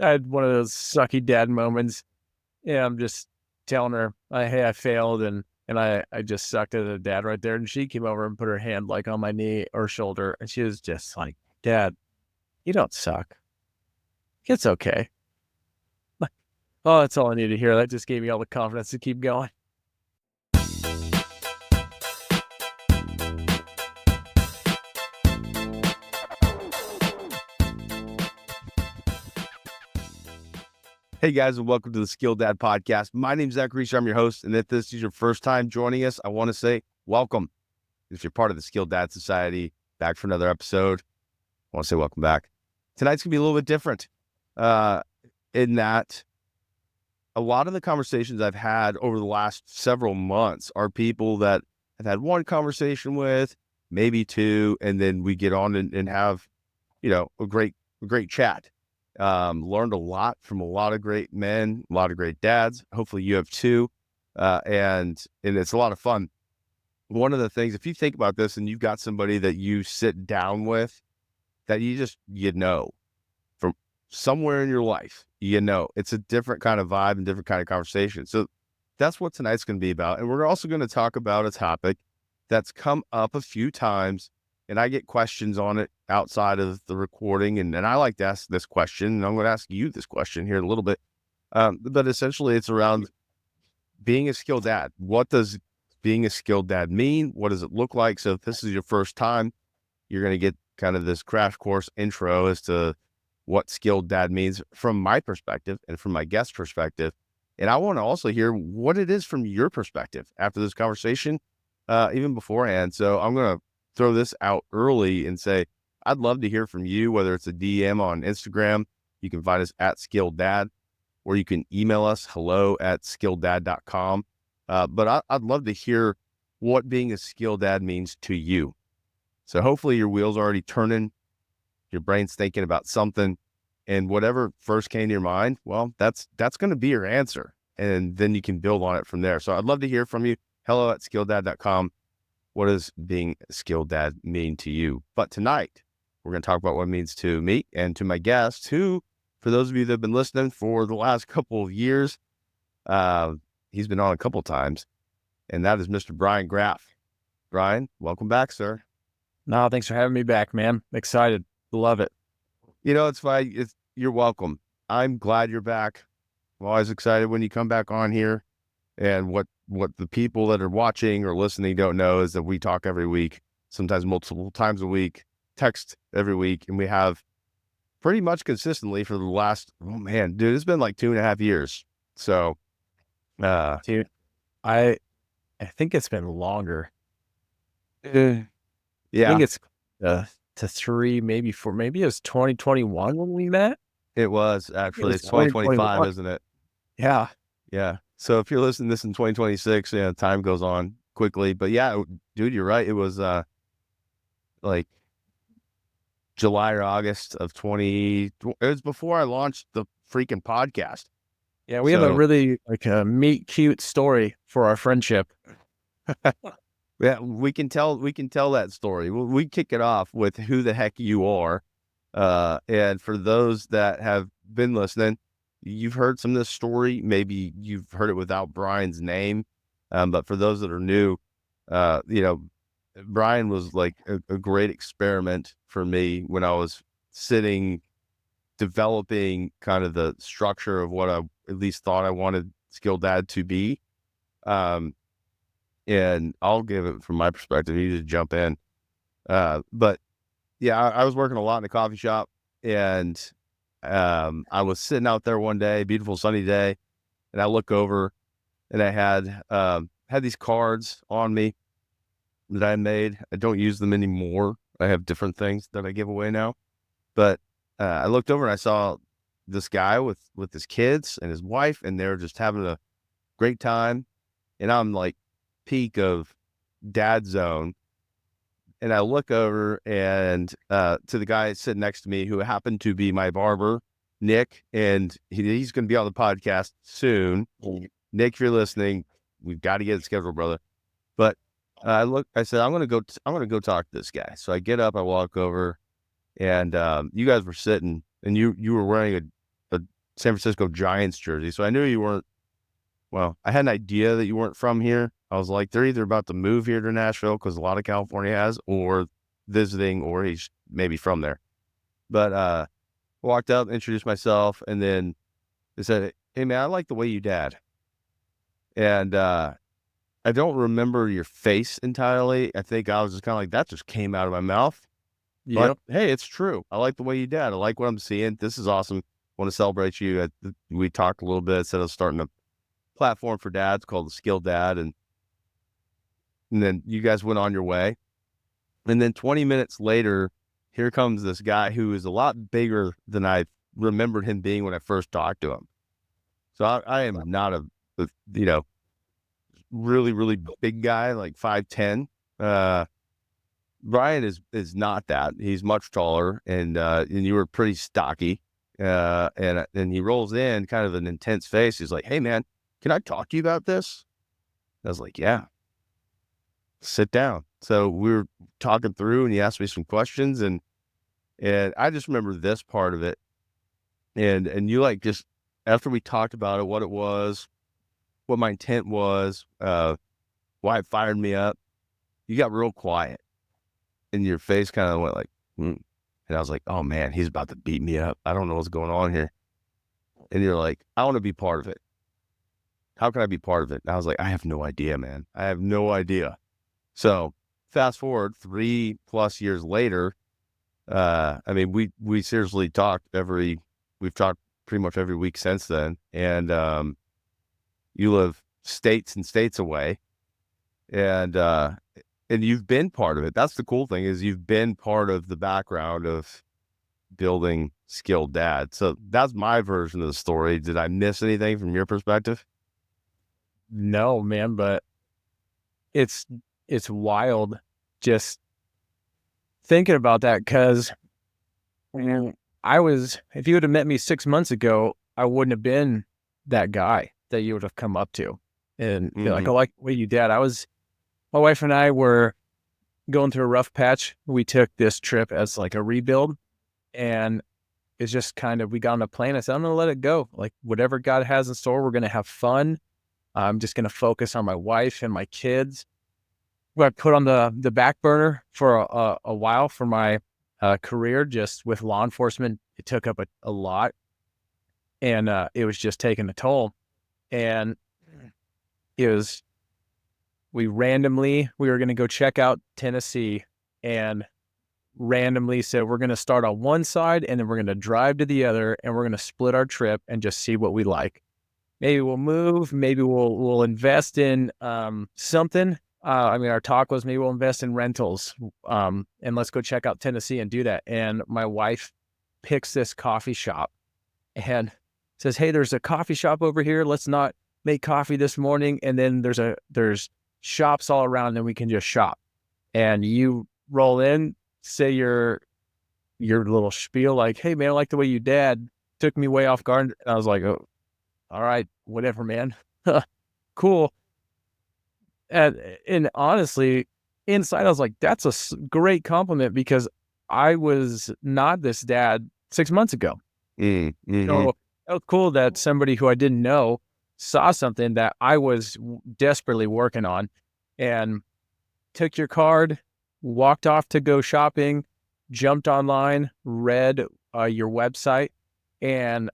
I had one of those sucky dad moments. Yeah, I'm just telling her, hey, I failed, and I just sucked at a dad right there. And she came over and put her hand like on my knee or shoulder, and she was just like, "Dad, you don't suck. It's okay." Like, oh, that's all I needed to hear. That just gave me all the confidence to keep going. Hey guys, and welcome to the SkilledDad Podcast. My name is Zachary. I'm your host, and if this is your first time joining us, I want to say welcome. If you're part of the SkilledDad Society, back for another episode, I want to say welcome back. Tonight's gonna be a little bit different, in that a lot of the conversations I've had over the last several months are people that I've had one conversation with, maybe two, and then we get on and have, a great chat. Learned a lot from a lot of great men, a lot of great dads. Hopefully you have too. And it's a lot of fun. One of the things, if you think about this and you've got somebody that you sit down with that you know, from somewhere in your life, it's a different kind of vibe and different kind of conversation. So that's what tonight's going to be about. And we're also going to talk about a topic that's come up a few times, and I get questions on it outside of the recording. And I like to ask this question, and I'm going to ask you this question here in a little bit. But essentially it's around being a skilled dad. What does being a skilled dad mean? What does it look like? So if this is your first time, you're going to get kind of this crash course intro as to what skilled dad means from my perspective and from my guest perspective. And I want to also hear what it is from your perspective after this conversation, even beforehand. So I'm going to throw this out early and say, I'd love to hear from you, whether it's a DM on Instagram. You can find us at SkilledDad, or you can email us hello@skilleddad.com. But I'd love to hear what being a skilled dad means to you. So hopefully your wheels are already turning, your brain's thinking about something, and whatever first came to your mind, well, that's going to be your answer. And then you can build on it from there. So I'd love to hear from you. hello@skilleddad.com. What does being a skilled dad mean to you? But tonight, we're going to talk about what it means to me and to my guest, who, for those of you that have been listening for the last couple of years, he's been on a couple of times, and that is Mr. Bryan Graf. Bryan, welcome back, sir. No, thanks for having me back, man. Excited. Love it. It's fine. You're welcome. I'm glad you're back. I'm always excited when you come back on here. And what the people that are watching or listening don't know is that we talk every week, sometimes multiple times a week, text every week. And we have pretty much consistently for the last, it's been like 2.5 years. So, Dude, I think it's been longer. yeah, I think it's to 3, maybe 4, maybe it was 2021 when we met. It was actually, it's 2025, isn't it? Yeah. Yeah. So if you're listening to this in 2026, time goes on quickly, but yeah, dude, you're right. It was, like July or August of it was before I launched the freaking podcast. Yeah. We have a really a meet cute story for our friendship. Yeah, we can tell that story. We kick it off with who the heck you are. And for those that have been listening, you've heard some of this story. Maybe you've heard it without Bryan's name. But for those that are new, Bryan was like a great experiment for me when I was developing kind of the structure of what I at least thought I wanted Skilled Dad to be. And I'll give it from my perspective. You just jump in. But yeah, I was working a lot in a coffee shop, and I was sitting out there one day, beautiful sunny day, and I look over, and I had these cards on me that I made. I don't use them anymore. I have different things that I give away now. But I looked over and I saw this guy with his kids and his wife, and they're just having a great time. And I'm like peak of dad zone. And I look over and to the guy sitting next to me, who happened to be my barber, Nick, and he's going to be on the podcast soon. Nick, if you're listening, we've got to get it scheduled, brother. But I said, I'm going to go talk to this guy. So I get up, I walk over, and you guys were sitting, and you were wearing a San Francisco Giants jersey. So I knew you weren't, well, I had an idea that you weren't from here. I was like, they're either about to move here to Nashville, because a lot of California has, or visiting, or he's maybe from there. But walked up, introduced myself, and then they said, "Hey man, I like the way you dad." And I don't remember your face entirely. I think I was just kind of like, that just came out of my mouth. But Yep. hey, it's true. I like the way you dad. I like what I'm seeing. This is awesome. Want to celebrate you. We talked a little bit instead of starting a platform for dads called the Skilled Dad, and then you guys went on your way. And then 20 minutes later, here comes this guy who is a lot bigger than I remembered him being when I first talked to him. So I am not a really, really big guy, like 5'10". Bryan is not that. He's much taller, and you were pretty stocky. And he rolls in, kind of an intense face. He's like, "Hey man, can I talk to you about this?" I was like, "Yeah, sit down." So we were talking through, and he asked me some questions, and I just remember this part of it. And you, like, just after we talked about it, what it was, what my intent was, why it fired me up, you got real quiet, and your face kind of went like, "Hmm." And I was like, "Oh man, he's about to beat me up. I don't know what's going on here." And you're like, "I want to be part of it. How can I be part of it?" And I was like, "I have no idea, man. I have no idea." So fast forward 3+ years later, I mean, we seriously we've talked pretty much every week since then. And you live states and states away, and you've been part of it. That's the cool thing, is you've been part of the background of building Skilled Dad. So that's my version of the story. Did I miss anything from your perspective? No, man, but it's wild just thinking about that, because if you would have met me 6 months ago, I wouldn't have been that guy that you would have come up to and be like, Mm-hmm. "I like the way you dad." My wife and I were going through a rough patch. We took this trip as like a rebuild, and it's just kind of, we got on a plane. I said, "I'm going to let it go. Like, whatever God has in store, we're going to have fun. I'm just going to focus on my wife and my kids." What I put on the back burner for a while for my career, just with law enforcement, it took up a lot, and it was just taking a toll. And it was, we were going to go check out Tennessee, and randomly said, "We're going to start on one side, and then we're going to drive to the other, and we're going to split our trip and just see what we like. Maybe we'll move. Maybe we'll invest in something." I mean, our talk was, maybe we'll invest in rentals, and let's go check out Tennessee and do that. And my wife picks this coffee shop and says, "Hey, there's a coffee shop over here. Let's not make coffee this morning. And then there's shops all around, and we can just shop." And you roll in, say your little spiel, like, "Hey man, I like the way you dad." Took me way off guard. And I was like, "Oh, all right, whatever, man." Cool. And honestly, inside I was like, that's a great compliment, because I was not this dad 6 months ago. Mm-hmm. So it was cool that somebody who I didn't know saw something that I was desperately working on, and took your card, walked off to go shopping, jumped online, read your website, and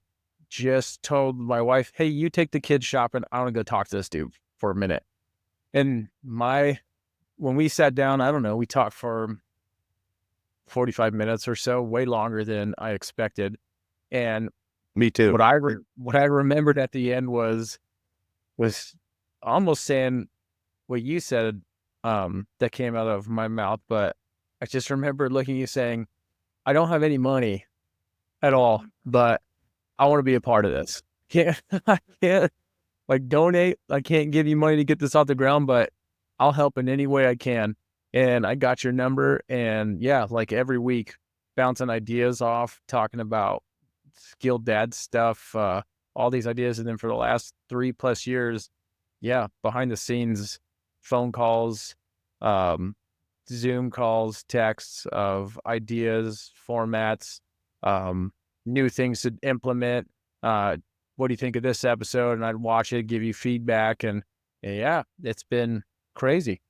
just told my wife, "Hey, you take the kids shopping. I want to go talk to this dude for a minute." And when we sat down, I don't know, we talked for 45 minutes or so, way longer than I expected. And Me too. what I remembered at the end was almost saying what you said, that came out of my mouth. But I just remember looking at you saying, "I don't have any money at all, but I want to be a part of this. Can't I can't like donate. I can't give you money to get this off the ground, but I'll help in any way I can." And I got your number, and yeah, like every week, bouncing ideas off, talking about Skilled Dad stuff, all these ideas. And then for the last 3+ years, yeah, behind the scenes, phone calls, um, Zoom calls, texts of ideas, formats, um, new things to implement. what do you think of this episode? And I'd watch it, give you feedback, and yeah, it's been crazy.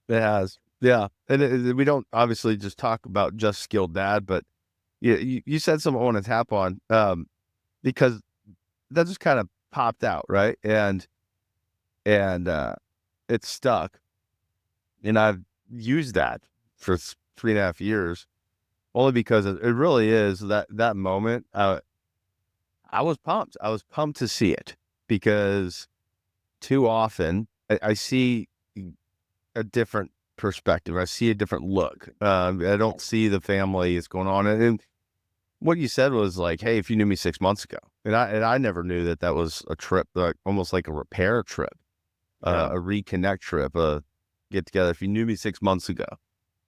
It has. Yeah. And we don't obviously just talk about just Skilled Dad, but you said something I want to tap on, because that just kind of popped out, right? And it stuck. And I've used that for 3.5 years, only because it really is that moment. I was pumped. I was pumped to see it, because too often I see a different perspective. I see a different look. I don't see the family is going on. And what you said was like, hey, if you knew me 6 months ago, and I never knew that was a trip, like almost like a repair trip, a reconnect trip, a get together. If you knew me 6 months ago,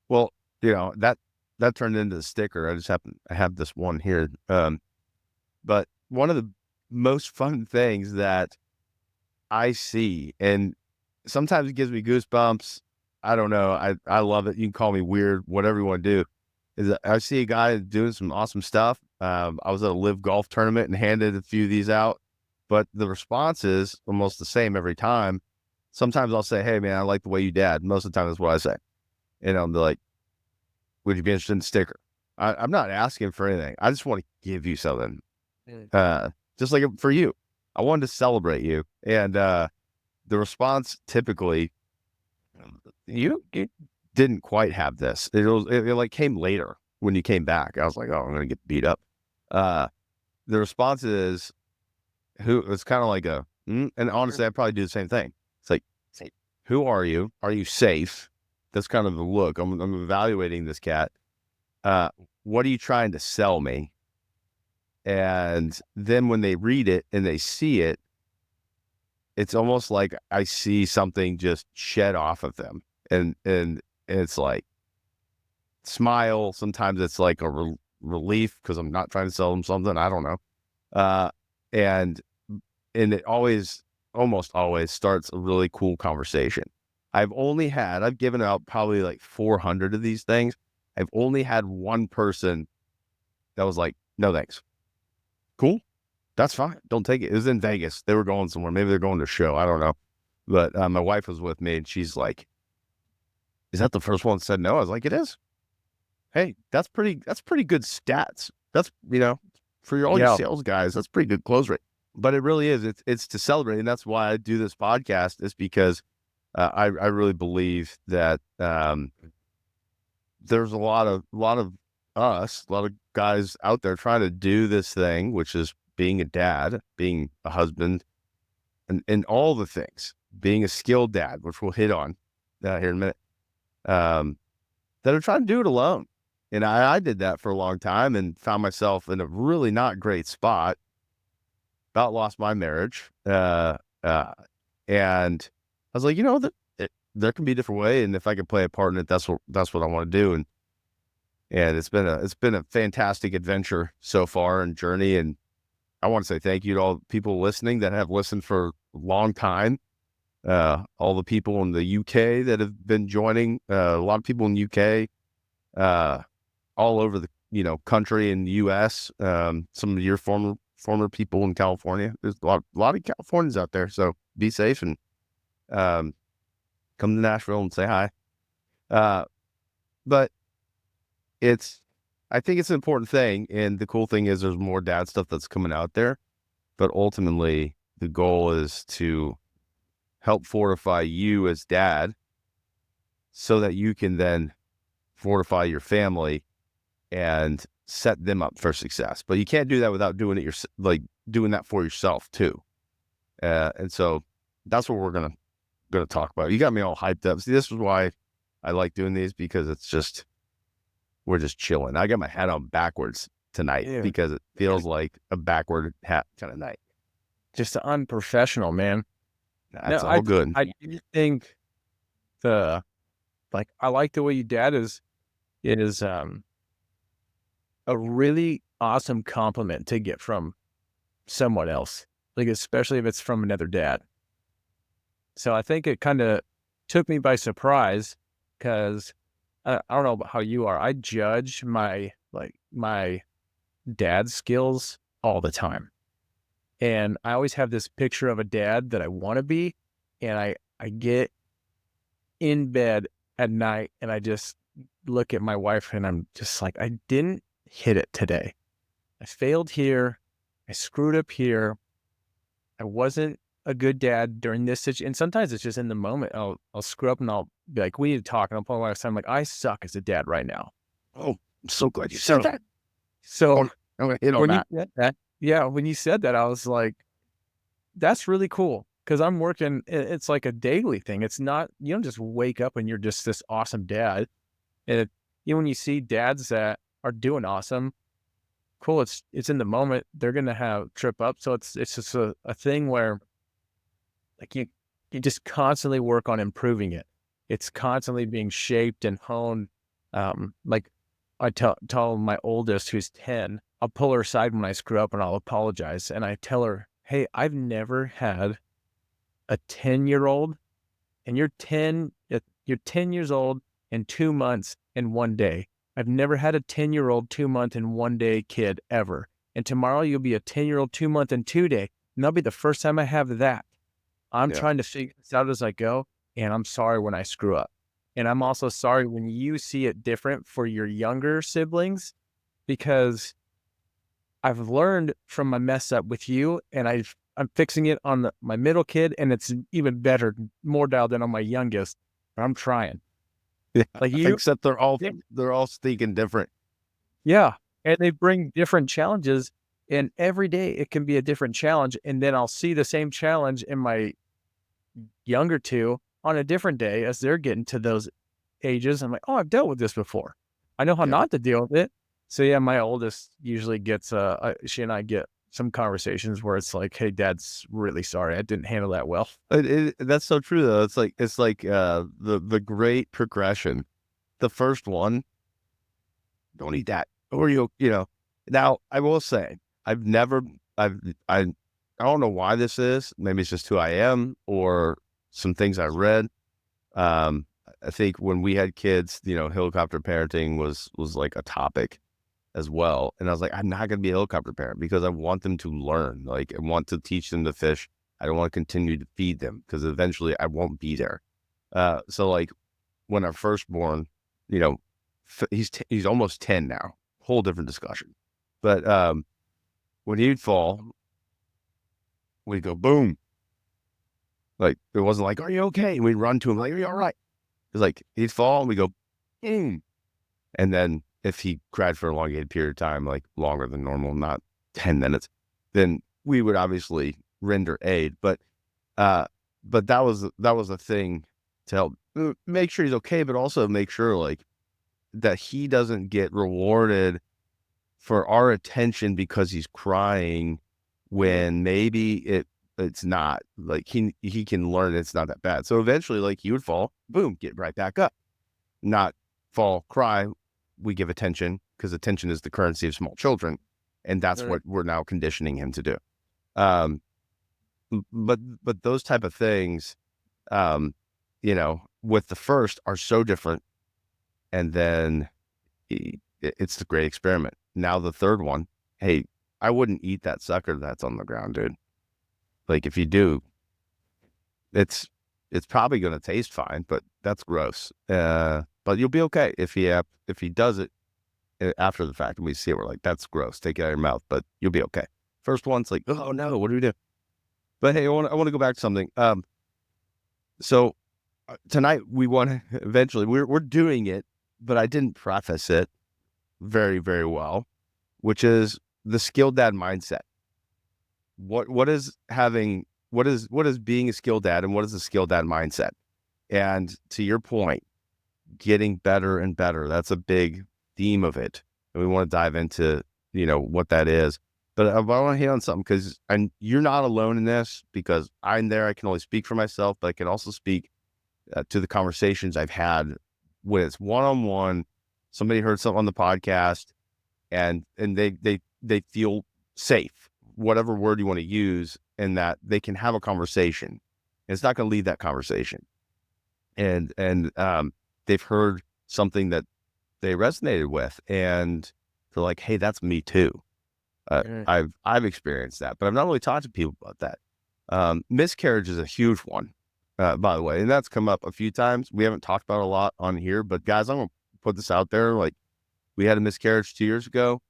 well, that turned into a sticker. I have this one here. But one of the most fun things that I see, and sometimes it gives me goosebumps. I don't know. I love it. You can call me weird, whatever you want to do. Is that I see a guy doing some awesome stuff. I was at a live golf tournament and handed a few of these out, but the response is almost the same every time. Sometimes I'll say, "Hey, man, I like the way you dad." Most of the time, that's what I say. And I'll be like, "Would you be interested in a sticker?" I'm not asking for anything. I just want to give you something. Just like for you, I wanted to celebrate you. And the response typically, you didn't quite have this. It like came later when you came back. I was like, oh, I'm gonna get beat up. The response is, it's kind of like and honestly, I'd probably do the same thing. It's like, who are you? Are you safe? That's kind of the look. I'm evaluating this cat. What are you trying to sell me? And then when they read it and they see it, it's almost like I see something just shed off of them. And it's like smile. Sometimes it's like a relief because I'm not trying to sell them something. I don't know. And it almost always starts a really cool conversation. I've given out probably like 400 of these things. I've only had one person that was like, no, thanks. Cool. That's fine. Don't take it. It was in Vegas. They were going somewhere. Maybe they're going to a show. I don't know. But my wife was with me and she's like, is that the first one that said no? I was like, it is. Hey, that's pretty good stats. That's, for all your sales guys, that's pretty good close rate. But it really is. It's to celebrate. And that's why I do this podcast, is because I really believe that there's a lot of guys out there trying to do this thing, which is being a dad, being a husband, and all the things, being a skilled dad, which we'll hit on here in a minute, that are trying to do it alone. And I did that for a long time and found myself in a really not great spot. About lost my marriage. And I was like, there can be a different way. And if I could play a part in it, that's what I want to do. And it's been a fantastic adventure so far and journey. And I want to say thank you to all the people listening that have listened for a long time. All the people in the UK that have been joining, a lot of people in the UK, all over the, country in the US, some of your former people in California. There's a lot of Californians out there. So be safe and, come to Nashville and say hi. But I think it's an important thing. And the cool thing is there's more dad stuff that's coming out there, but ultimately the goal is to help fortify you as dad so that you can then fortify your family and set them up for success. But you can't do that without doing it doing that for yourself too. And so that's what we're going to talk about. You got me all hyped up. See, this is why I like doing these, because we're just chilling. I got my hat on backwards tonight because it feels like a backward hat kind of night. Just unprofessional, man. That's all good. I do think I like the way you dad is a really awesome compliment to get from someone else, like especially if it's from another dad. So I think it kind of took me by surprise, because I don't know about how you are. I judge my dad's skills all the time. And I always have this picture of a dad that I want to be. And I get in bed at night and I just look at my wife and I'm just like, I didn't hit it today. I failed here. I screwed up here. I wasn't a good dad during this situation. And sometimes it's just in the moment. I'll screw up and I'll be like, we need to talk. And I'll pull my wife aside. I'm like, I suck as a dad right now. Oh, I'm so glad you said that. So I'm gonna hit on when that. you said that, yeah, when you said that, I was like, that's really cool. Cause I'm working, it's like a daily thing. It's not, you don't just wake up and you're just this awesome dad. And when you see dads that are doing awesome, cool. It's in the moment. They're going to have trip up. So it's just a thing where like you just constantly work on improving it. It's constantly being shaped and honed. Like I tell my oldest, who's 10, I'll pull her aside when I screw up and I'll apologize. And I tell her, hey, I've never had a 10-year-old and you're 10 years old and 2 months and 1 day. I've never had a 10-year-old 2-month and 1 day kid ever. And tomorrow you'll be a 10-year-old 2-month and 2 day. And that'll be the first time I have that. I'm trying to figure this out as I go. And I'm sorry when I screw up. And I'm also sorry when you see it different for your younger siblings, because I've learned from my mess up with you and I'm fixing it on my middle kid, and it's even better, more dialed in on my youngest, but I'm trying. Yeah. Like you, Except they're all stinking different. yeah. And they bring different challenges, and every day it can be a different challenge. And then I'll see the same challenge in my younger two on a different day as they're getting to those ages. I'm like, oh, I've dealt with this before. I know how Yeah. not to deal with it. So yeah, my oldest usually gets, she and I get some conversations where it's like, hey, Dad's really sorry. I didn't handle that well. That's so true though. It's like the great progression. The first one, don't eat that, or you know. Now I will say, I don't know why this is. Maybe it's just who I am, or some things I read. I think when we had kids, helicopter parenting was like a topic as well. And I was like, I'm not going to be a helicopter parent because I want them to learn. Like, I want to teach them to fish. I don't want to continue to feed them because eventually I won't be there. So like when our firstborn, he's almost 10 now, whole different discussion. But when he'd fall, we'd go boom. Like, it wasn't like, are you okay? And we'd run to him like, are you all right? It's like, he'd fall and we go boom. And then if he cried for a elongated period of time, like longer than normal, not 10 minutes, then we would obviously render aid. But that was a thing to help make sure he's okay, but also make sure like that he doesn't get rewarded for our attention because he's crying when maybe it's not. Like he can learn it's not that bad. So eventually, like, he would fall, boom, get right back up, not fall, cry. We give attention because attention is the currency of small children. And that's what we're now conditioning him to do. But those type of things, with the first are so different. And then it's the great experiment. Now the third one, hey, I wouldn't eat that sucker that's on the ground, dude. Like, if you do, it's probably going to taste fine, but that's gross. But you'll be okay if he does it after the fact and we see it. We're like, that's gross. Take it out of your mouth, but you'll be okay. First one's like, oh no, what do we do? But hey, I want to go back to something. So tonight we want to eventually we're doing it, but I didn't preface it very, very well, which is the skilled dad mindset. What is being a skilled dad, and what is the skilled dad mindset? And to your point, getting better and better. That's a big theme of it. And we want to dive into, what that is. But I want to hit on something because you're not alone in this, because I'm there. I can only speak for myself, but I can also speak to the conversations I've had when it's one-on-one. Somebody heard something on the podcast and they feel safe, whatever word you want to use, and that they can have a conversation. And it's not going to lead that conversation. And they've heard something that they resonated with, and they're like, hey, that's me too. I've experienced that, but I've not really talked to people about that. Miscarriage is a huge one, by the way, and that's come up a few times. We haven't talked about it a lot on here, but guys, I'm gonna put this out there. Like, we had a miscarriage 2 years ago.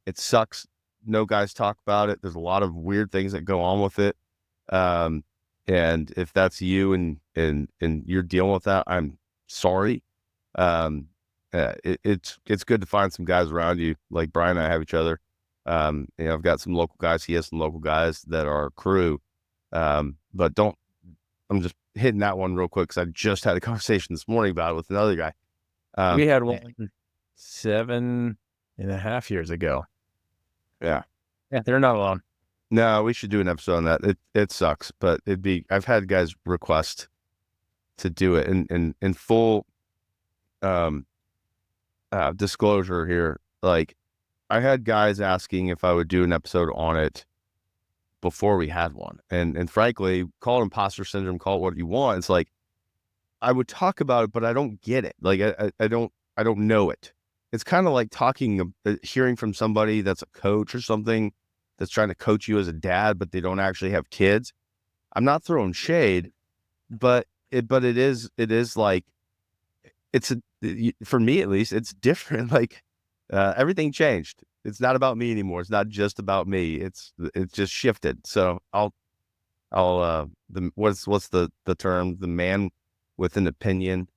It sucks. No guys talk about it. There's a lot of weird things that go on with it. And if that's you and you're dealing with that, I'm sorry. It's good to find some guys around you. Like Bryan and I have each other. I've got some local guys. He has some local guys that are crew. But I'm just hitting that one real quick, because I just had a conversation this morning about it with another guy. We had one 7.5 years ago. Yeah. Yeah, they're not alone. No, we should do an episode on that. It sucks, but I've had guys request to do it in full disclosure here. Like, I had guys asking if I would do an episode on it before we had one. And frankly, call it imposter syndrome, call it what you want. It's like, I would talk about it, but I don't get it. Like, I don't know it. It's kind of like hearing from somebody that's a coach or something that's trying to coach you as a dad, but they don't actually have kids. I'm not throwing shade, but it is like, for me at least, it's different. Like, everything changed. It's not about me anymore. It's not just about me. It's just shifted. So what's the term? The man with an opinion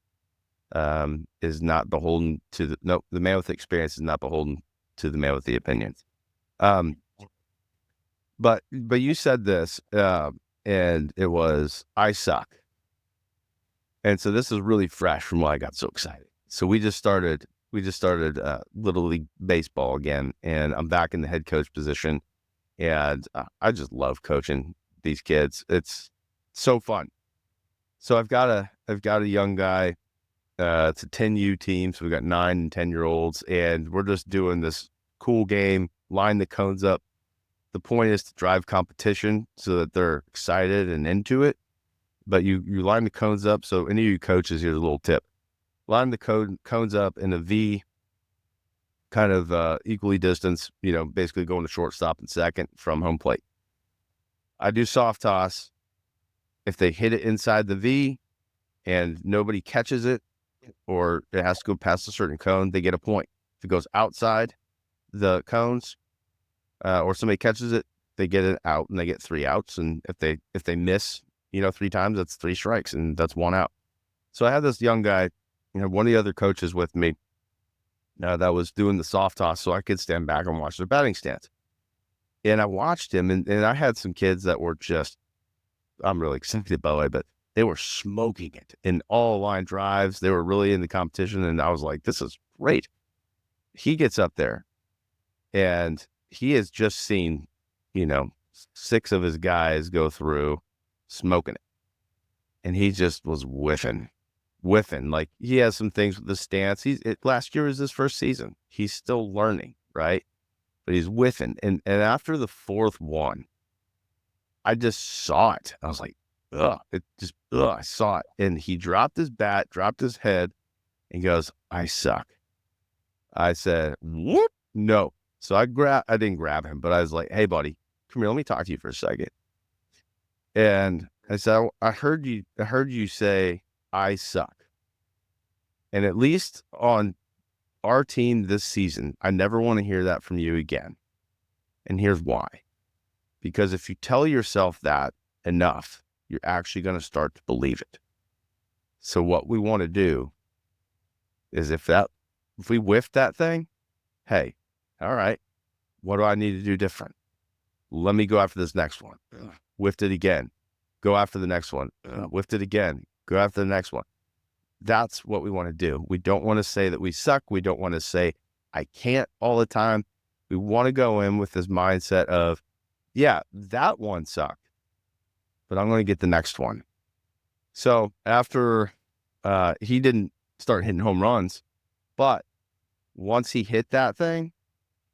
is not beholden to the man with experience is not beholden to the man with the opinion. But you said this, and it was, I suck. And so this is really fresh from why I got so excited. So we just started Little League baseball again, and I'm back in the head coach position, and I just love coaching these kids. It's so fun. So I've got a young guy. It's a 10U team, so we got 9 and 10-year-olds, and we're just doing this cool game, line the cones up. The point is to drive competition so that they're excited and into it. But you line the cones up. So any of you coaches, here's a little tip. Line the cones up in a V, kind of equally distance, basically going to shortstop and second from home plate. I do soft toss. If they hit it inside the V and nobody catches it, or it has to go past a certain cone, they get a point. If it goes outside the cones, or somebody catches it, they get it out, and they get 3 outs. And if they miss, 3 times, that's 3 strikes, and that's 1 out. So I had this young guy, one of the other coaches with me, that was doing the soft toss, so I could stand back and watch their batting stance. And I watched him, and I had some kids that were just, I'm really excited by the way, but they were smoking it in all line drives. They were really in the competition, and I was like, this is great. He gets up there, and he has just seen, 6 of his guys go through smoking it. And he just was whiffing. Like, he has some things with the stance. Last year was his first season. He's still learning, right? But he's whiffing. And after the 4th one, I just saw it. I was like, I saw it. And he dropped his bat, dropped his head, and goes, I suck. I said, whoop, no. So I didn't grab him, but I was like, hey buddy, come here, let me talk to you for a second. And I said, I heard you say I suck. And at least on our team this season, I never want to hear that from you again. And here's why. Because if you tell yourself that enough, you're actually going to start to believe it. So what we want to do is if we whiff that thing, hey, all right, what do I need to do different? Let me go after this next one. Whiffed it again. Go after the next one. Whiffed it again. Go after the next one. That's what we want to do. We don't want to say that we suck. We don't want to say I can't all the time. We want to go in with this mindset of, yeah, that one sucked, but I'm going to get the next one. So after he didn't start hitting home runs, but once he hit that thing,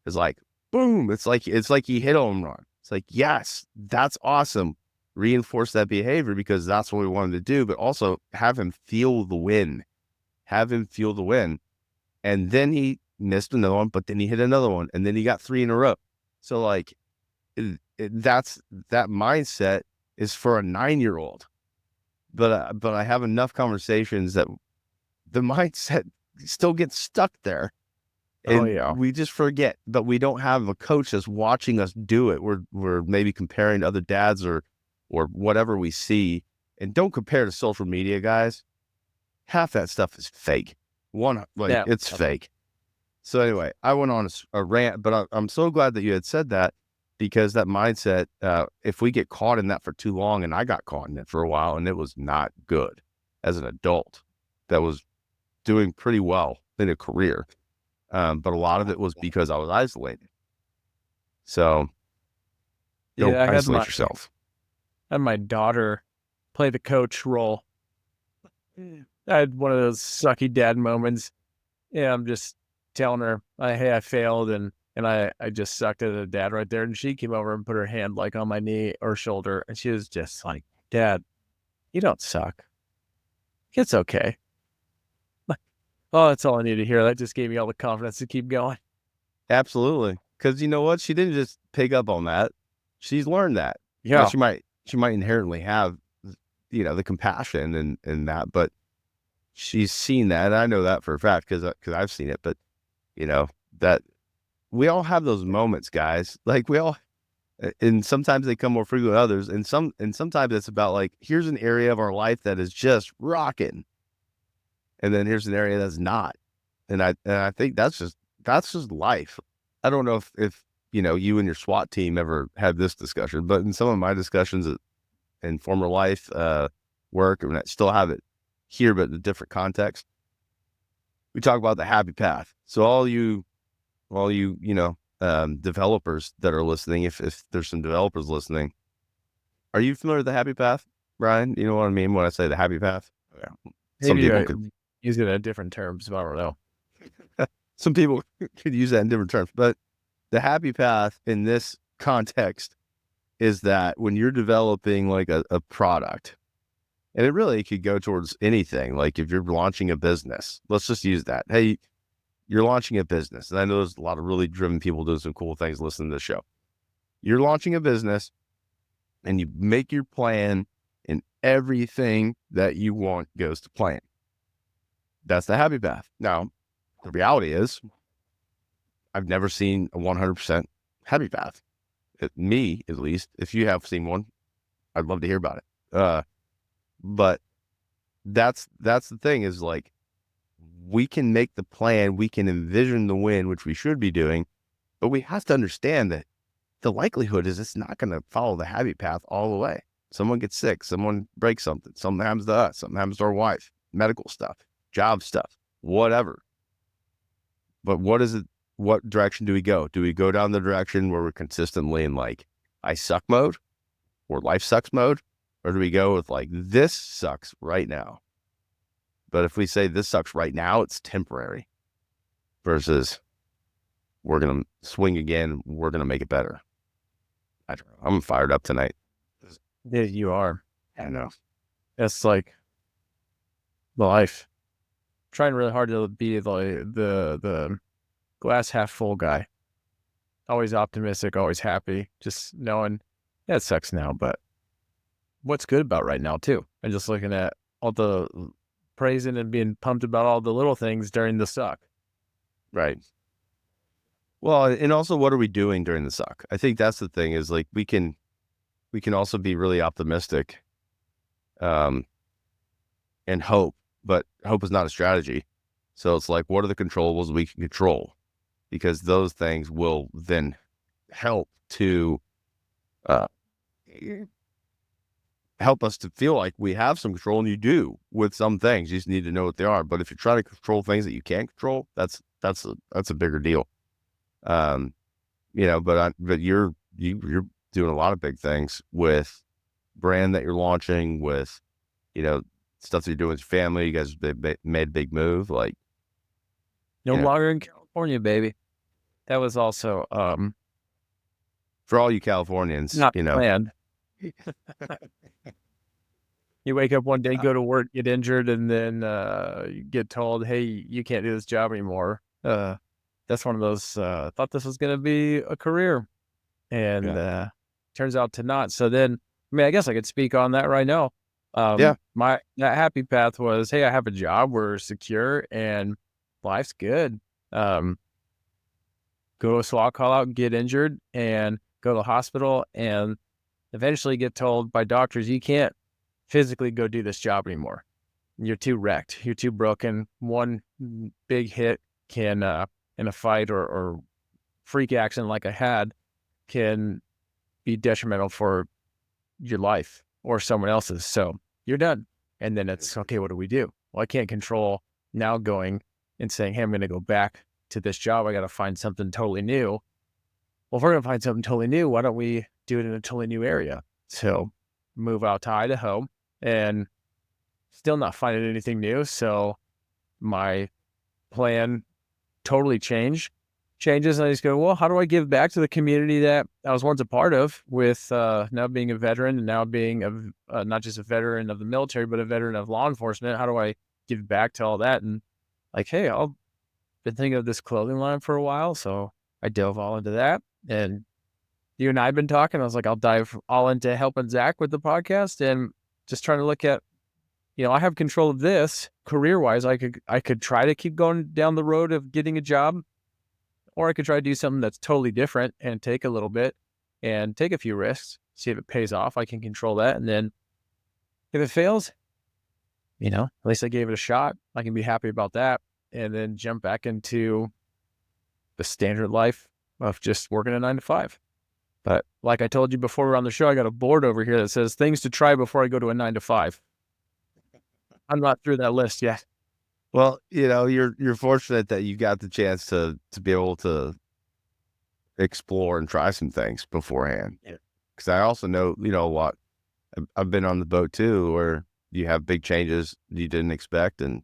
it's like, boom. It's like he hit a home run. It's like, yes, that's awesome. Reinforce that behavior because that's what we wanted to do, but also have him feel the win. And then he missed another one, but then he hit another one, and then he got 3 in a row. So like that mindset is for a 9-year-old. But I have enough conversations that the mindset still gets stuck there. Oh And yeah. we just forget, but we don't have a coach that's watching us do it. We're maybe comparing to other dads or whatever we see. And don't compare to social media, guys. Half that stuff is fake. Yeah. It's fake. So anyway, I went on a rant, but I'm so glad that you had said that, because that mindset, if we get caught in that for too long, and I got caught in it for a while, and it was not good as an adult that was doing pretty well in a career. But a lot of it was because I was isolated. So don't Yeah, isolate yourself. I had my daughter play the coach role. I had one of those sucky dad moments. Yeah, I'm just telling her, hey, I failed, and I just sucked as a dad right there. And she came over and put her hand like on my knee or shoulder, and she was just like, "Dad, you don't suck. It's okay." Like, oh, that's all I need to hear. That just gave me all the confidence to keep going. Absolutely. Because you know what? She didn't just pick up on that. She's learned that. Now Yeah. she might inherently have, the compassion and that, but she's seen that. And I know that for a fact because I've seen it. But that we all have those moments, guys. Like we all, and sometimes they come more frequently than others. And sometimes it's about like, here's an area of our life that is just rocking, and then here's an area that's not. And I think that's just life. I don't know if you and your SWAT team ever had this discussion, but in some of my discussions in former life, work, and I still have it here, but in a different context, we talk about the happy path. So all you developers that are listening, if there's some developers listening, are you familiar with the happy path, Brian? You know what I mean when I say the happy path? Yeah. Some Maybe people I could use it in different terms, but I don't know. some people could use that in different terms, but the happy path in this context is that when you're developing like a product, and it really could go towards anything. Like if you're launching a business, let's just use that. Hey, you're launching a business. And I know there's a lot of really driven people doing some cool things listening to the show. You're launching a business and you make your plan, and everything that you want goes to plan. That's the happy path. Now, the reality is I've never seen a 100% happy path. Me, at least. If you have seen one, I'd love to hear about it. But that's the thing is like, we can make the plan, we can envision the win, which we should be doing, but we have to understand that the likelihood is it's not going to follow the happy path all the way. Someone gets sick, someone breaks something happens to us, something happens to our wife, medical stuff, job stuff, whatever. But what direction do we go? Do we go down the direction where we're consistently in like, I suck mode or life sucks mode? Or do we go with like, this sucks right now? But if we say this sucks right now, it's temporary versus we're going to swing again. We're going to make it better. I don't know. I'm fired up tonight. Yeah, you are. I know. It's like the life. Trying really hard to be the glass half full guy. Always optimistic, always happy. Just knowing, yeah, it sucks now, but what's good about right now too? And just looking at all the praising and being pumped about all the little things during the suck. Right. Well, and also what are we doing during the suck? I think that's the thing is like, we can also be really optimistic, and hope, but hope is not a strategy. So it's like, what are the controllables we can control? Because those things will then help to, uh, help us to feel like we have some control, and you do with some things. You just need to know what they are. But if you're trying to control things that you can't control, that's a bigger deal. But you're doing a lot of big things with brand that you're launching, with, stuff that you're doing with your family. You guys made a big move. Like, No longer in California, baby. That was also for all you Californians, not planned. You wake up one day, go to work, get injured, and then you get told, "Hey, you can't do this job anymore." That's one of those. Thought this was going to be a career. and turns out to not. So then, I mean, I guess I could speak on that right now. That happy path was, hey, I have a job, we're secure, and life's good. Go to a SWAT call out, get injured, and go to the hospital, and eventually get told by doctors, you can't physically go do this job anymore. You're too wrecked. You're too broken. One big hit can, in a fight or freak accident like I had, can be detrimental for your life or someone else's. So you're done. And then it's, okay, what do we do? Well, I can't control now going and saying, hey, I'm going to go back to this job. I got to find something totally new. Well, if we're going to find something totally new, why don't we do it in a totally new area? So move out to Idaho and still not finding anything new. So my plan totally changes. And I just go, well, how do I give back to the community that I was once a part of with now being a veteran and now being not just a veteran of the military, but a veteran of law enforcement? How do I give back to all that? And like, hey, I've been thinking of this clothing line for a while. So I dove all into that. And you and I have been talking. I was like, I'll dive all into helping Zach with the podcast and just trying to look at, I have control of this career-wise. I could try to keep going down the road of getting a job, or I could try to do something that's totally different and take a little bit and take a few risks, see if it pays off. I can control that. And then if it fails, at least I gave it a shot. I can be happy about that. And then jump back into the standard life of just working a 9 to 5. But like I told you before we were on the show, I got a board over here that says things to try before I go to a 9 to 5. I'm not through that list yet. Well, you're fortunate that you got the chance to be able to explore and try some things beforehand. Yeah. Because I also know, what I've been on the boat too, where you have big changes you didn't expect, and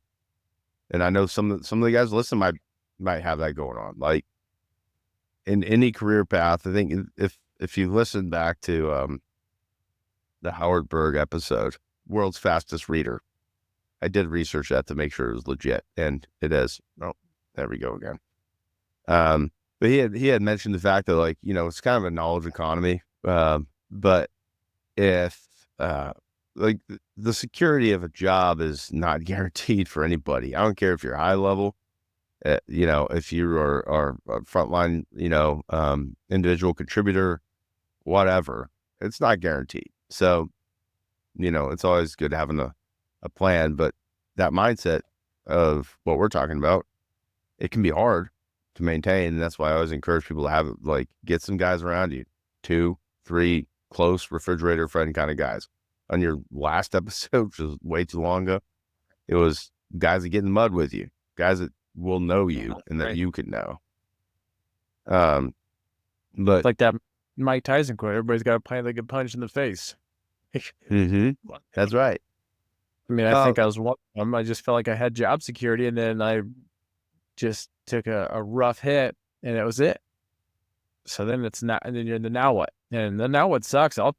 I know some of the guys listening might have that going on. Like in any career path, I think if you listen back to the Howard Berg episode, World's Fastest Reader. I did research that to make sure it was legit, and it is. Oh, there we go again. But he had mentioned the fact that it's kind of a knowledge economy. But if the security of a job is not guaranteed for anybody. I don't care if you're high level, if you are a frontline, individual contributor, whatever, it's not guaranteed. So, it's always good having a plan, but that mindset of what we're talking about, it can be hard to maintain. And that's why I always encourage people to have get some guys around you, 2, 3 close refrigerator friend kind of guys. On your last episode, which was way too long ago, it was guys that get in the mud with you, guys that will know you and that you can know. But it's like that Mike Tyson quote, everybody's got a plan they can punch in the face. That's right. I mean, I think I was one of them. I just felt like I had job security, and then I just took a rough hit, and it was it. So then it's not, and then you're in the now what? And the now what sucks. I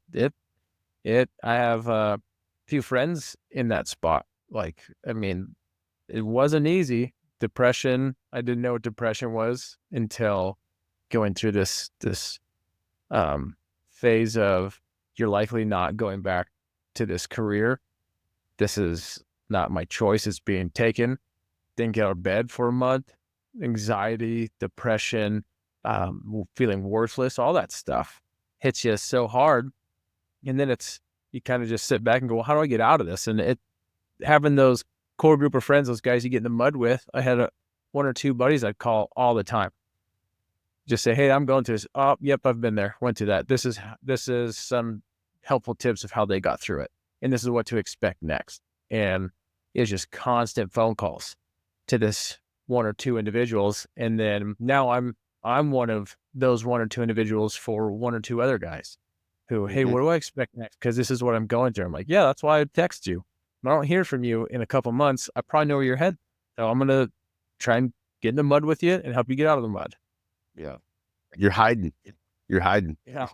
have a few friends in that spot. It wasn't easy. Depression. I didn't know what depression was until going through this phase of you're likely not going back to this career. This is not my choice. It's being taken. Didn't get out of bed for a month. Anxiety, depression, feeling worthless, all that stuff hits you so hard. And then you kind of just sit back and go, well, how do I get out of this? And having those core group of friends, those guys you get in the mud with, I had 1 or 2 buddies I'd call all the time. Just say, hey, I'm going through this. Oh, yep, I've been there. Went through that. This is some helpful tips of how they got through it. And this is what to expect next. And it's just constant phone calls to this 1 or 2 individuals. And then now I'm one of those 1 or 2 individuals for 1 or 2 other guys who, hey, what do I expect next? Because this is what I'm going through. I'm like, yeah, that's why I text you. If I don't hear from you in a couple months, I probably know where you're headed. So I'm going to try and get in the mud with you and help you get out of the mud. Yeah. You're hiding. Yeah.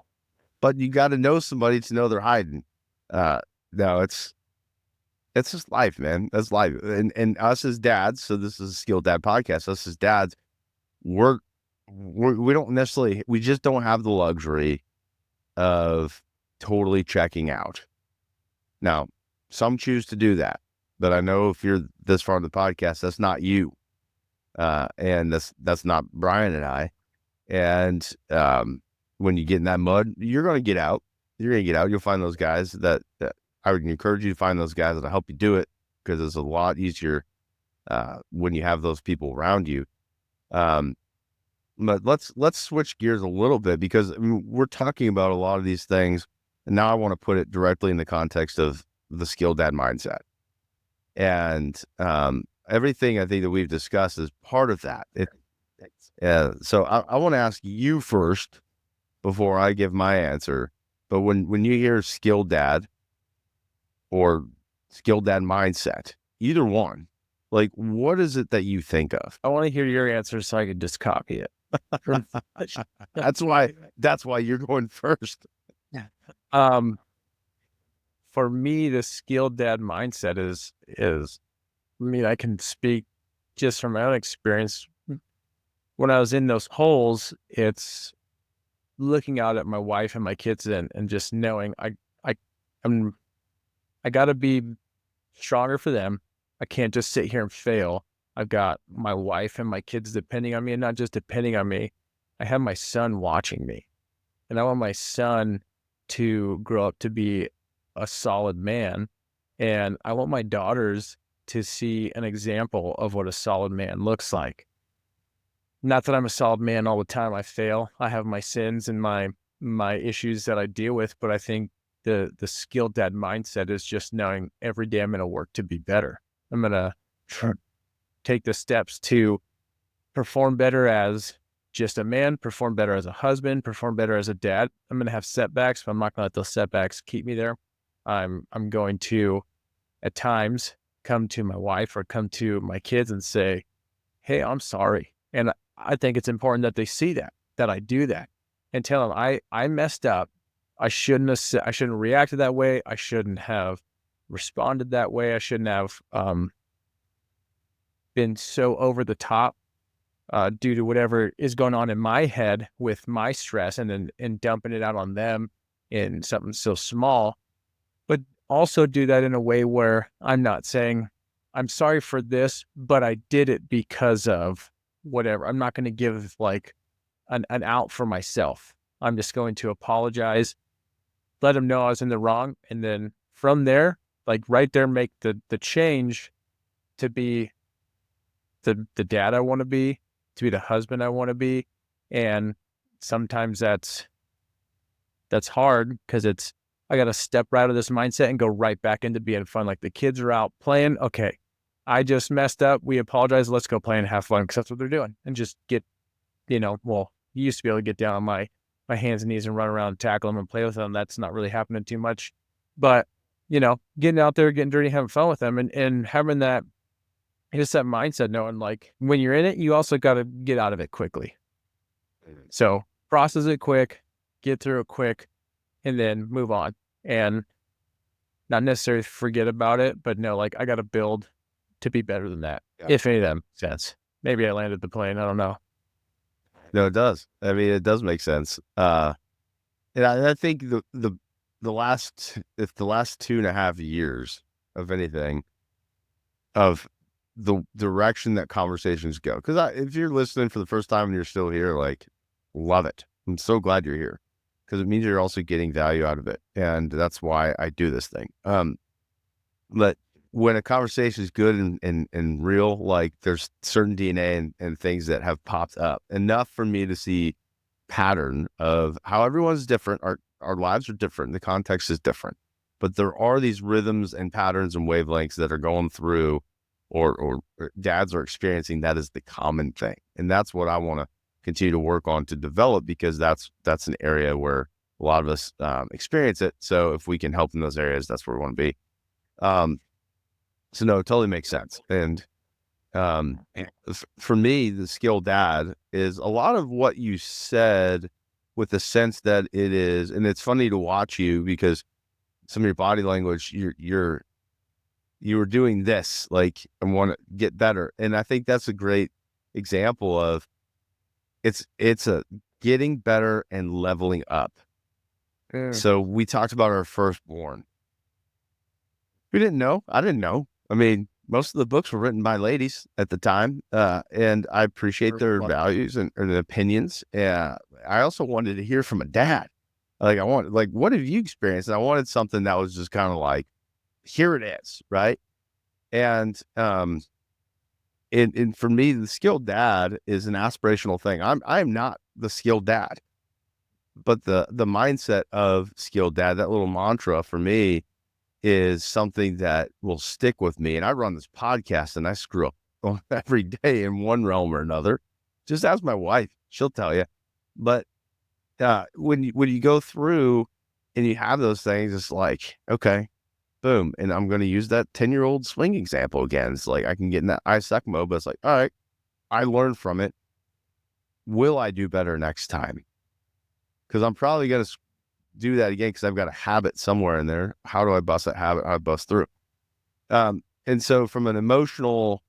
But you got to know somebody to know they're hiding. No, it's just life, man. That's life. And us as dads, so this is a Skilled Dad podcast. Us as dads, we don't necessarily, we just don't have the luxury of totally checking out. Now, some choose to do that, but I know if you're this far in the podcast, that's not you. And that's not Bryan and I. And when you get in that mud, you're going to get out. You're going to get out. You'll find those guys that I would encourage you to find those guys that'll help you do it, because it's a lot easier when you have those people around you. But let's switch gears a little bit, because we're talking about a lot of these things, and now I want to put it directly in the context of the skilled dad mindset. And everything I think that we've discussed is part of that. So I want to ask you first before I give my answer. But when you hear skilled dad or skilled dad mindset, either one, like, what is it that you think of? I want to hear your answer so I can just copy it. That's why you're going first. For me, the skilled dad mindset is, I mean, I can speak just from my own experience. When I was in those holes, it's looking out at my wife and my kids and just knowing I got to be stronger for them. I can't just sit here and fail. I've got my wife and my kids depending on me, and not just depending on me. I have my son watching me, and I want my son to grow up to be a solid man. And I want my daughters to see an example of what a solid man looks like. Not that I'm a solid man all the time. I fail. I have my sins and my issues that I deal with, but I think the skilled dad mindset is just knowing every day I'm going to work to be better. I'm going to take the steps to perform better as just a man, perform better as a husband, perform better as a dad. I'm going to have setbacks, but I'm not going to let those setbacks keep me there. I'm going to, at times, come to my wife or come to my kids and say, hey, I'm sorry. And I think it's important that they see that I do that, and tell them I messed up. I shouldn't have reacted that way. I shouldn't have responded that way. I shouldn't have been so over the top due to whatever is going on in my head with my stress, and dumping it out on them in something so small. But also do that in a way where I'm not saying, I'm sorry for this, but I did it because of whatever. I'm not going to give like an out for myself. I'm just going to apologize, let them know I was in the wrong. And then from there, like right there, make the change to be the dad I want to be the husband I want to be. And sometimes that's hard, because I got to step right out of this mindset and go right back into being fun. Like the kids are out playing. Okay, I just messed up. We apologize. Let's go play and have fun, because that's what they're doing. And just get, well, you used to be able to get down on my hands and knees and run around and tackle them and play with them. That's not really happening too much. But, getting out there, getting dirty, having fun with them, and having that, just that mindset, knowing like when you're in it, you also got to get out of it quickly. So process it quick, get through it quick, and then move on. And not necessarily forget about it, but no, like I got to build to be better than that. Yeah. If any of that makes sense. Maybe I landed the plane. I don't know. No, it does. I mean, it does make sense. And I think the last 2.5 years of anything, of the direction that conversations go. Because if you're listening for the first time and you're still here, like, love it. I'm so glad you're here, because it means you're also getting value out of it. And that's why I do this thing. But when a conversation is good and real, like there's certain DNA and things that have popped up enough for me to see pattern of how everyone's different. Our lives are different. The context is different, but there are these rhythms and patterns and wavelengths that are going through, or dads are experiencing. That is the common thing. And that's what I want to continue to work on to develop, because that's an area where a lot of us experience it. So if we can help in those areas, that's where we want to be. So no, it totally makes sense. And for me, the skilled dad is a lot of what you said, with the sense that it is, and it's funny to watch you, because some of your body language, you were doing this, like, I want to get better. And I think that's a great example of it's a getting better and leveling up. Yeah. So we talked about our firstborn. We didn't know. I didn't know. I mean, most of the books were written by ladies at the time, and I appreciate their values and their opinions. I also wanted to hear from a dad. Like, what have you experienced? And I wanted something that was just kind of like, here it is, right? And and for me, the skilled dad is an aspirational thing. I'm not the skilled dad, but the mindset of skilled dad, that little mantra for me, is something that will stick with me. And I run this podcast and I screw up every day in one realm or another. Just ask my wife; she'll tell you. But when you go through and you have those things, it's like, okay, boom. And I'm going to use that 10-year-old swing example again. It's like I can get in that I suck mode, but it's like, all right, I learned from it. Will I do better next time? Because I'm probably going to do that again because I've got a habit somewhere in there. How do I bust that habit? How do I bust through? And so from an emotional,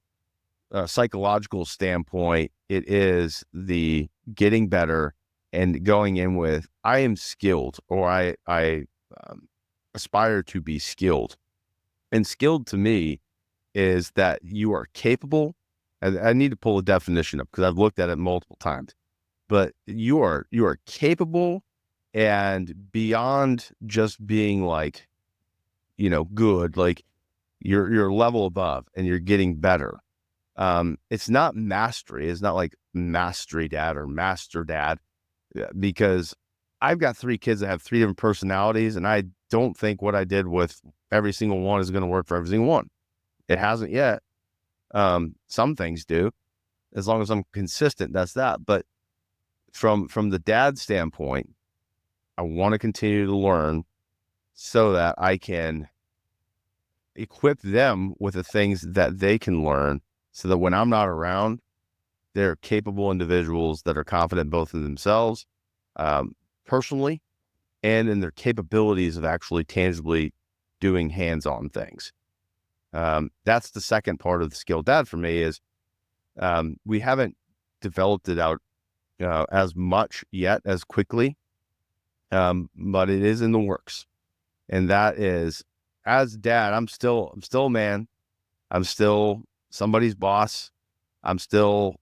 psychological standpoint, it is the getting better and going in with, I am skilled, or I aspire to be skilled. And skilled to me is that you are capable. And I need to pull a definition up because I've looked at it multiple times, but you are capable and beyond just being like, good, like you're a level above and you're getting better. It's not mastery. It's not like mastery dad or master dad, because I've got 3 kids that have 3 different personalities, and I don't think what I did with every single one is going to work for every single one. It hasn't yet. Some things do, as long as I'm consistent. That's that. But from the dad standpoint, I want to continue to learn so that I can equip them with the things that they can learn, so that when I'm not around, they're capable individuals that are confident both in themselves, personally, and in their capabilities of actually tangibly doing hands-on things. That's the second part of the skilled dad for me is, we haven't developed it out as much yet, as quickly, but it is in the works. And that is, as dad, I'm still a man. I'm still somebody's boss. I'm still,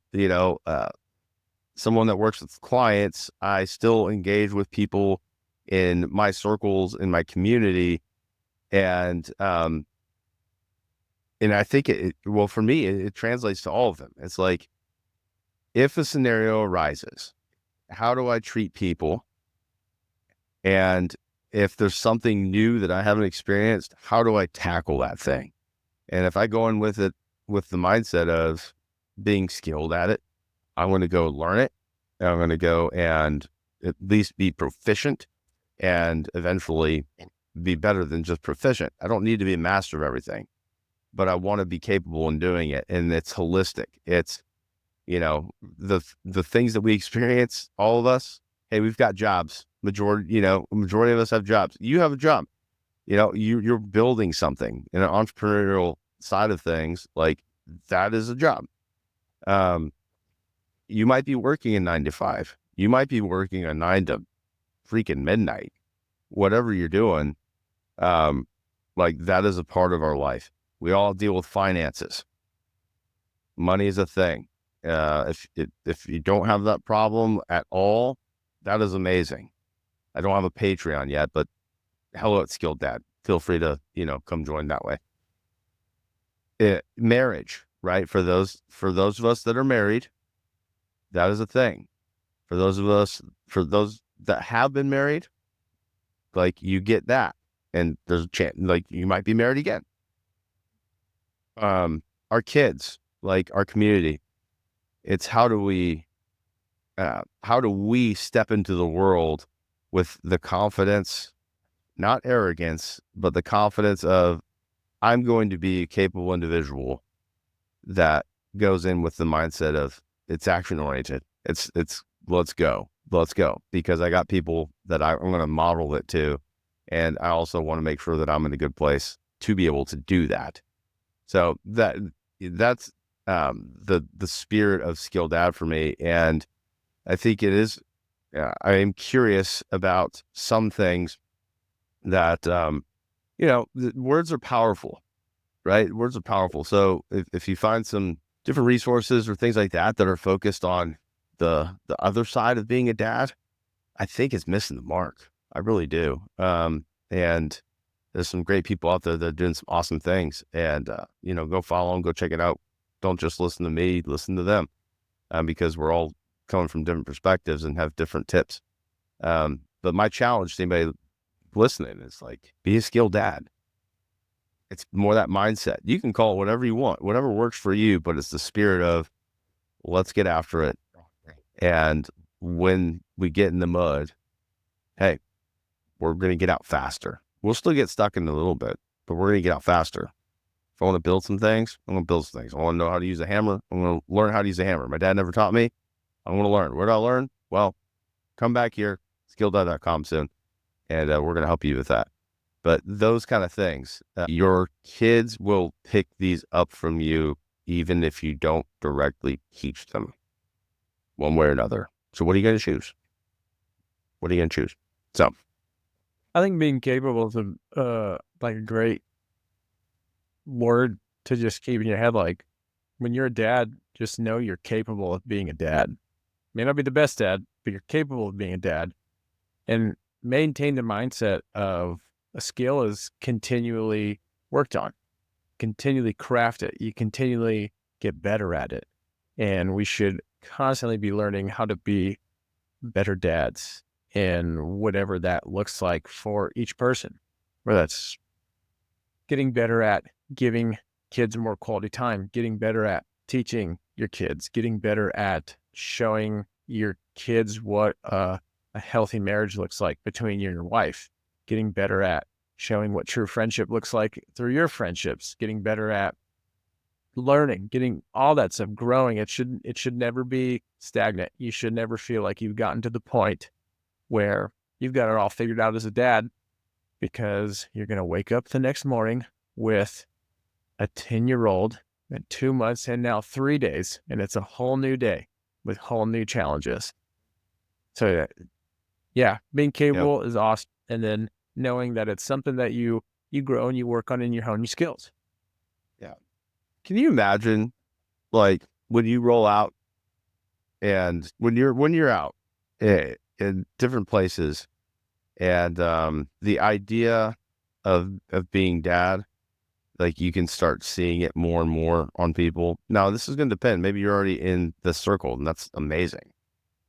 someone that works with clients. I still engage with people in my circles, in my community. And I think well, for me, it translates to all of them. It's like, if a scenario arises, how do I treat people? And if there's something new that I haven't experienced, how do I tackle that thing? And if I go in with it with the mindset of being skilled at it, I'm going to go learn it. And I'm going to go and at least be proficient and eventually be better than just proficient. I don't need to be a master of everything, but I want to be capable in doing it. And it's holistic. It's, the things that we experience, all of us, hey, we've got jobs. Majority of us have jobs. You have a job. You're building something in an entrepreneurial side of things. Like, that is a job. You might be working a 9 to 5. You might be working a 9 to freaking midnight. Whatever you're doing, like, that is a part of our life. We all deal with finances. Money is a thing. If you don't have that problem at all, that is amazing. I don't have a Patreon yet, but hello at Skilled Dad. Feel free to, come join that way. Marriage, right? For those of us that are married, that is a thing. For those that have been married, like, you get that, and there's a chance, like, you might be married again. Our kids, like, our community, it's how do we step into the world with the confidence, not arrogance, but the confidence of, I'm going to be a capable individual that goes in with the mindset of, it's action oriented. It's let's go, because I got people that I'm going to model it to. And I also want to make sure that I'm in a good place to be able to do that. So that's the spirit of Skilled Dad for me. And I think it is Yeah, I am curious about some things that, words are powerful, right? Words are powerful. So if you find some different resources or things like that are focused on the other side of being a dad, I think it's missing the mark. I really do. And there's some great people out there that are doing some awesome things, and, go follow them, go check it out. Don't just listen to me, listen to them, because we're all coming from different perspectives and have different tips. But my challenge to anybody listening is like, be a skilled dad. It's more that mindset. You can call it whatever you want, whatever works for you, but it's the spirit of let's get after it. And when we get in the mud, hey, we're going to get out faster. We'll still get stuck in a little bit, but we're going to get out faster. If I want to build some things, I'm going to build some things. I want to know how to use a hammer. I'm going to learn how to use a hammer. My dad never taught me. I'm going to learn. Where do I learn? Well, come back here, SkilledDad.com soon, and we're going to help you with that. But those kind of things, your kids will pick these up from you, even if you don't directly teach them one way or another. So what are you going to choose? What are you going to choose? So I think being capable is like a great word to just keep in your head. Like, when you're a dad, just know you're capable of being a dad. May not be the best dad, but you're capable of being a dad. And maintain the mindset of a skill is continually worked on, continually craft it. You continually get better at it. And we should constantly be learning how to be better dads, and whatever that looks like for each person, whether that's getting better at giving kids more quality time, getting better at teaching your kids, getting better at showing your kids what a healthy marriage looks like between you and your wife, getting better at showing what true friendship looks like through your friendships, getting better at learning, getting all that stuff, growing. It should never be stagnant. You should never feel like you've gotten to the point where you've got it all figured out as a dad, because you're going to wake up the next morning with a 10-year-old and 2 months and now 3 days, and it's a whole new day with whole new challenges. So yeah, being capable is awesome. And then knowing that it's something that you grow and you work on in your own skills. Yeah. Can you imagine, like, when you roll out and when you're out in different places, and the idea of being dad, like, you can start seeing it more and more on people. Now, this is going to depend. Maybe you're already in the circle, and that's amazing.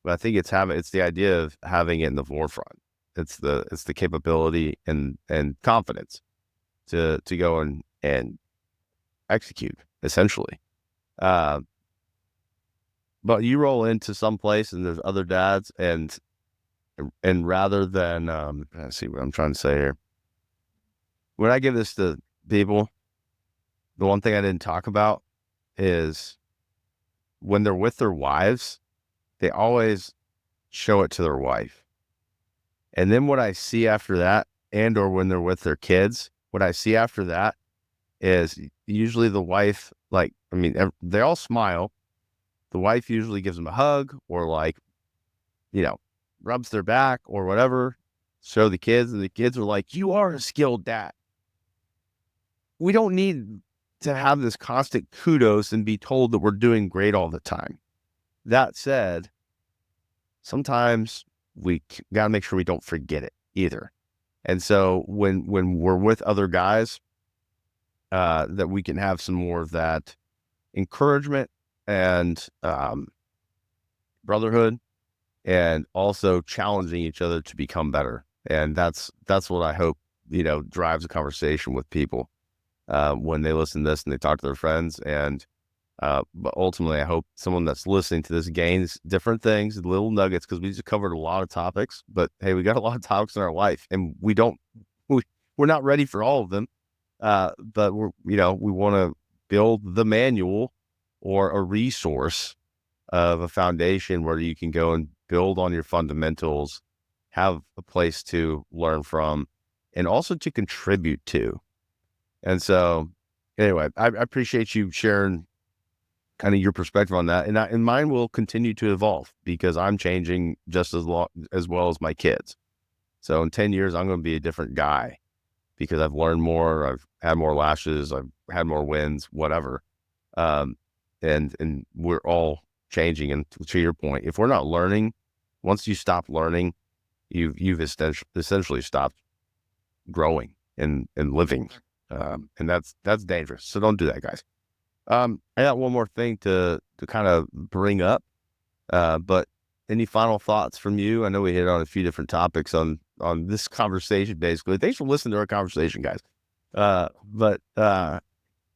But I think it's the idea of having it in the forefront. It's the capability and confidence to go and execute, essentially. But you roll into some place and there's other dads, and rather than let's see what I'm trying to say here. When I give this to people, the one thing I didn't talk about is when they're with their wives, they always show it to their wife. And then what I see after that, and or when they're with their kids, what I see after that is usually the wife, like, I mean, they all smile. The wife usually gives them a hug, or, like, rubs their back or whatever, show the kids, and the kids are like, you are a skilled dad. We don't need to have this constant kudos and be told that we're doing great all the time. That said, sometimes we got to make sure we don't forget it either. And so when we're with other guys, that we can have some more of that encouragement and brotherhood, and also challenging each other to become better. And that's what I hope, drives a conversation with people when they listen to this and they talk to their friends. And but ultimately, I hope someone that's listening to this gains different things, little nuggets, because we just covered a lot of topics. But hey, we got a lot of topics in our life, and we're not ready for all of them. But we want to build the manual or a resource of a foundation where you can go and build on your fundamentals, have a place to learn from, and also to contribute to. And so anyway, I appreciate you sharing kind of your perspective on that. And mine will continue to evolve because I'm changing just as well as my kids. So in 10 years, I'm going to be a different guy because I've learned more. I've had more lashes. I've had more wins, whatever. And we're all changing. And to your point, if we're not learning, once you stop learning, you've essentially stopped growing and living. And that's dangerous. So don't do that, guys. I got one more thing to kind of bring up. But any final thoughts from you? I know we hit on a few different topics on this conversation, basically. Thanks for listening to our conversation, guys. But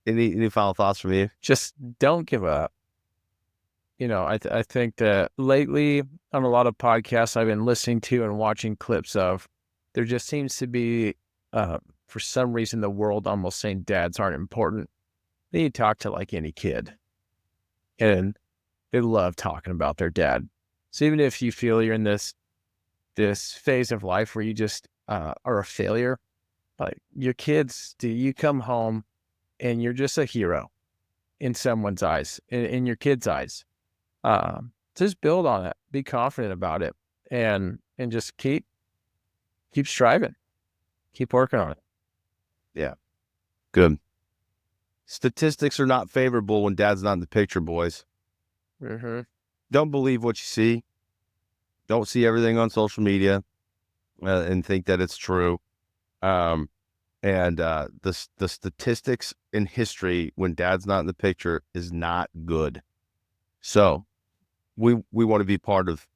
any final thoughts from you? Just don't give up. I think that lately on a lot of podcasts I've been listening to and watching clips of, there just seems to be, for some reason, the world almost saying dads aren't important. Then you talk to like any kid and they love talking about their dad. So even if you feel you're in this phase of life where you just are a failure, like your kids, you come home and you're just a hero in someone's eyes, in your kids' eyes. Just build on it, be confident about it, and just keep striving, keep working on it. Yeah, good. Statistics are not favorable when dad's not in the picture, boys. Mm-hmm. Don't believe what you see. Don't see everything on social media and think that it's true. And the statistics in history when dad's not in the picture is not good. So we want to be part of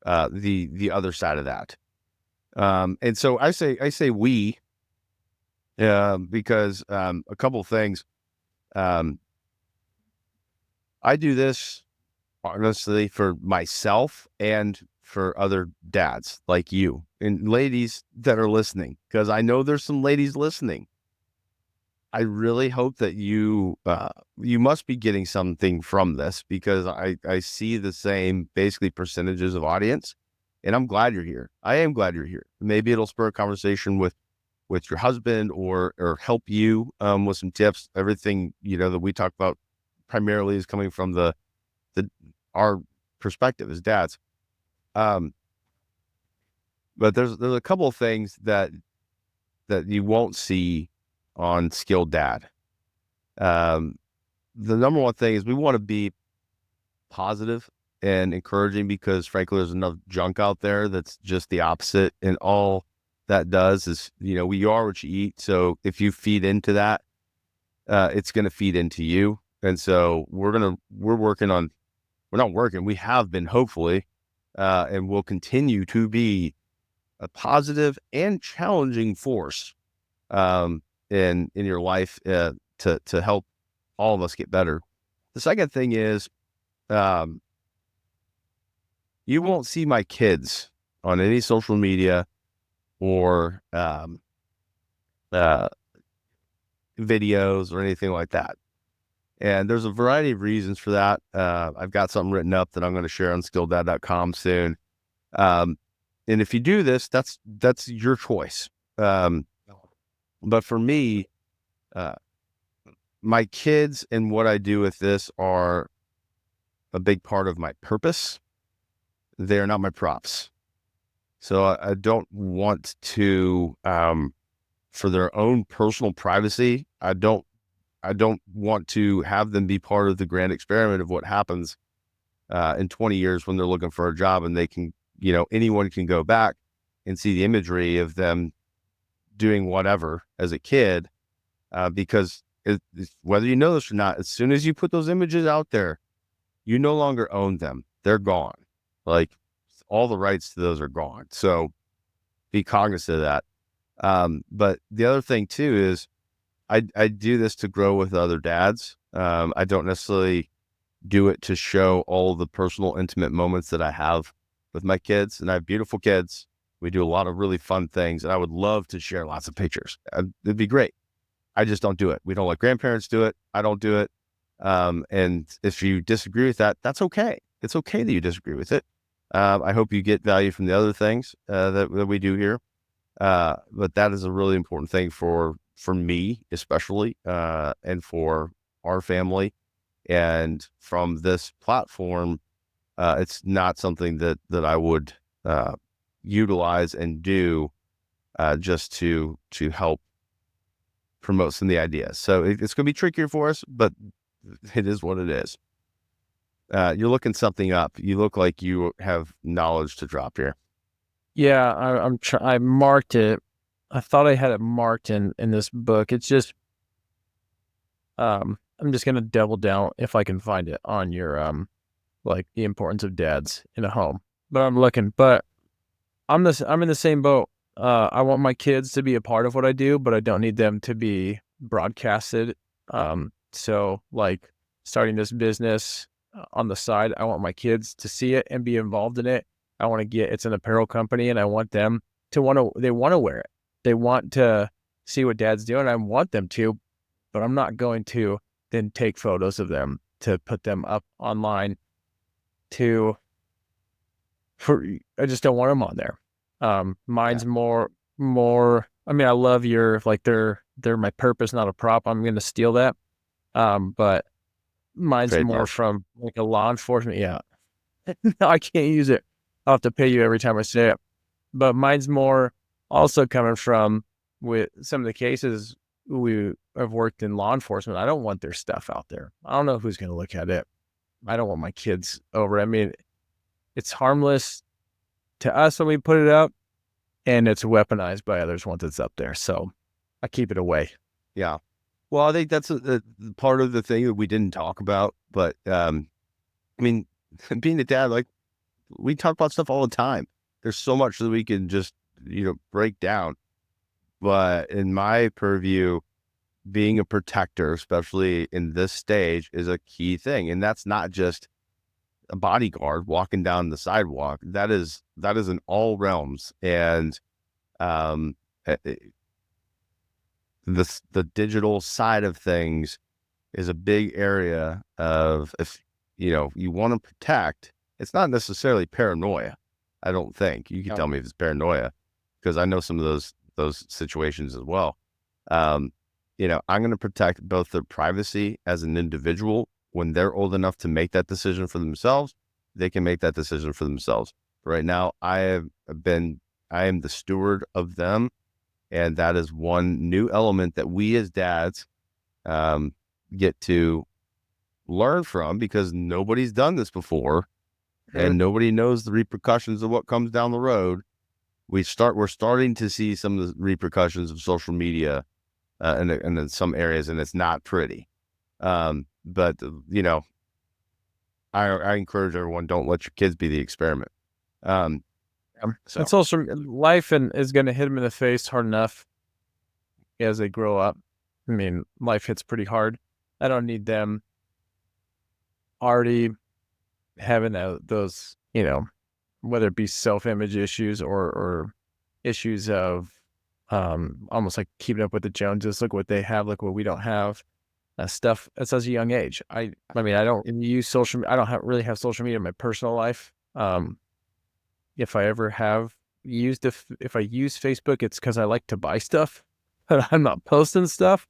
the other side of that. And so I say we because a couple of things. I do this honestly for myself and for other dads like you and ladies that are listening, because I know there's some ladies listening. I really hope that you must be getting something from this, because I see the same basically percentages of audience, and I'm glad you're here. I am glad you're here. Maybe it'll spur a conversation with your husband or help you with some tips. Everything, that we talk about primarily is coming from our perspective as dads. But there's a couple of things that you won't see on Skilled Dad. The number one thing is we want to be positive and encouraging, because frankly, there's enough junk out there that's just the opposite. And all that does is, you are what you eat. So if you feed into that, it's going to feed into you. And so we have been, hopefully, and will continue to be a positive and challenging force in your life to help all of us get better. The second thing is, you won't see my kids on any social media or videos or anything like that. And there's a variety of reasons for that. I've got something written up that I'm going to share on SkilledDad.com soon. And if you do this, that's your choice. But for me, my kids and what I do with this are a big part of my purpose. They're not my props. So I don't want to, for their own personal privacy, I don't want to have them be part of the grand experiment of what happens in 20 years when they're looking for a job, and they can, anyone can go back and see the imagery of them doing whatever as a kid, because whether you know this or not, as soon as you put those images out there, you no longer own them. They're gone. Like, all the rights to those are gone. So be cognizant of that. But the other thing too is I do this to grow with other dads. I don't necessarily do it to show all the personal, intimate moments that I have with my kids. And I have beautiful kids. We do a lot of really fun things, and I would love to share lots of pictures. It'd be great. I just don't do it. We don't let grandparents do it. I don't do it. And if you disagree with that, that's okay. It's okay that you disagree with it. I hope you get value from the other things that we do here. But that is a really important thing for me, especially, and for our family. And from this platform, it's not something that I would utilize and do just to help promote some of the ideas. So it's going to be trickier for us, but it is what it is. You're looking something up. You look like you have knowledge to drop here. Yeah, I marked it. I thought I had it marked in this book. It's just, I'm just gonna double down if I can find it on your like the importance of dads in a home. But I'm looking. But I'm in the same boat. I want my kids to be a part of what I do, but I don't need them to be broadcasted. So like starting this business on the side, I want my kids to see it and be involved in it. I want to it's an apparel company, and I want them to they want to wear it. They want to see what dad's doing. I want them to, but I'm not going to then take photos of them to put them up online I just don't want them on there. Mine's more, I mean, I love like they're my purpose, not a prop. I'm going to steal that. But mine's more from like a law enforcement. Yeah. No, I can't use it. I'll have to pay you every time I say it. But mine's more also coming from with some of the cases we have worked in law enforcement. I don't want their stuff out there. I don't know who's going to look at it. I don't want my kids over. I mean, it's harmless to us when we put it up, and it's weaponized by others once it's up there. So I keep it away. Yeah. Well, I think that's a part of the thing that we didn't talk about. But I mean, being a dad, like we talk about stuff all the time. There's so much that we can just, break down. But in my purview, being a protector, especially in this stage, is a key thing. And that's not just a bodyguard walking down the sidewalk. That is in all realms. And the digital side of things is a big area of, if you want to protect, it's not necessarily paranoia. I don't think you can tell me if it's paranoia, because I know some of those situations as well. I'm going to protect both their privacy as an individual. When they're old enough to make that decision for themselves, they can make that decision for themselves. Right now, I am the steward of them. And that is one new element that we as dads get to learn from, because nobody's done this before and nobody knows the repercussions of what comes down the road. We're starting to see some of the repercussions of social media and in some areas, and it's not pretty. But I encourage everyone, don't let your kids be the experiment. So social life is going to hit them in the face hard enough as they grow up. I mean, life hits pretty hard. I don't need them already having those, whether it be self-image issues or issues of almost like keeping up with the Joneses. Look what they have, look what we don't have. Stuff at such a young age. I mean, I don't use social. I don't really have social media in my personal life. If I ever have used, if I use Facebook, it's because I like to buy stuff, but I'm not posting stuff.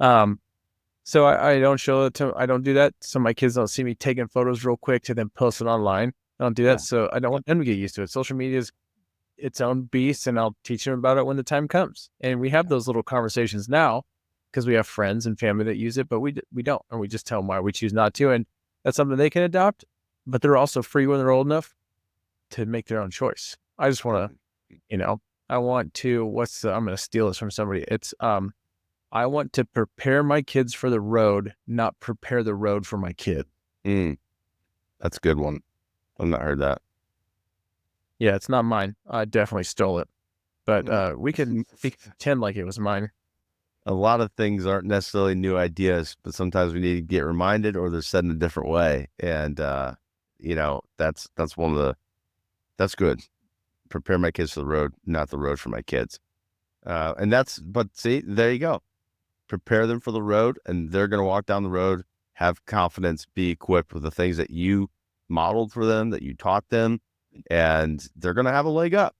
So I don't show it I don't do that. So my kids don't see me taking photos real quick to then post it online. I don't do that. Yeah. So I don't want them to get used to it. Social media is its own beast, and I'll teach them about it when the time comes. And we have those little conversations now because we have friends and family that use it, but we don't. And we just tell them why we choose not to. And that's something they can adopt, but they're also free when they're old enough to make their own choice. I just want to, I want to, I'm going to steal this from somebody. It's, I want to prepare my kids for the road, not prepare the road for my kid. That's a good one. I've not heard that. Yeah, it's not mine. I definitely stole it, but we can pretend like it was mine. A lot of things aren't necessarily new ideas, but sometimes we need to get reminded, or they're said in a different way. And, that's one of that's good. Prepare my kids for the road, not the road for my kids. But see, there you go. Prepare them for the road, and they're going to walk down the road, have confidence, be equipped with the things that you modeled for them, that you taught them, and they're going to have a leg up.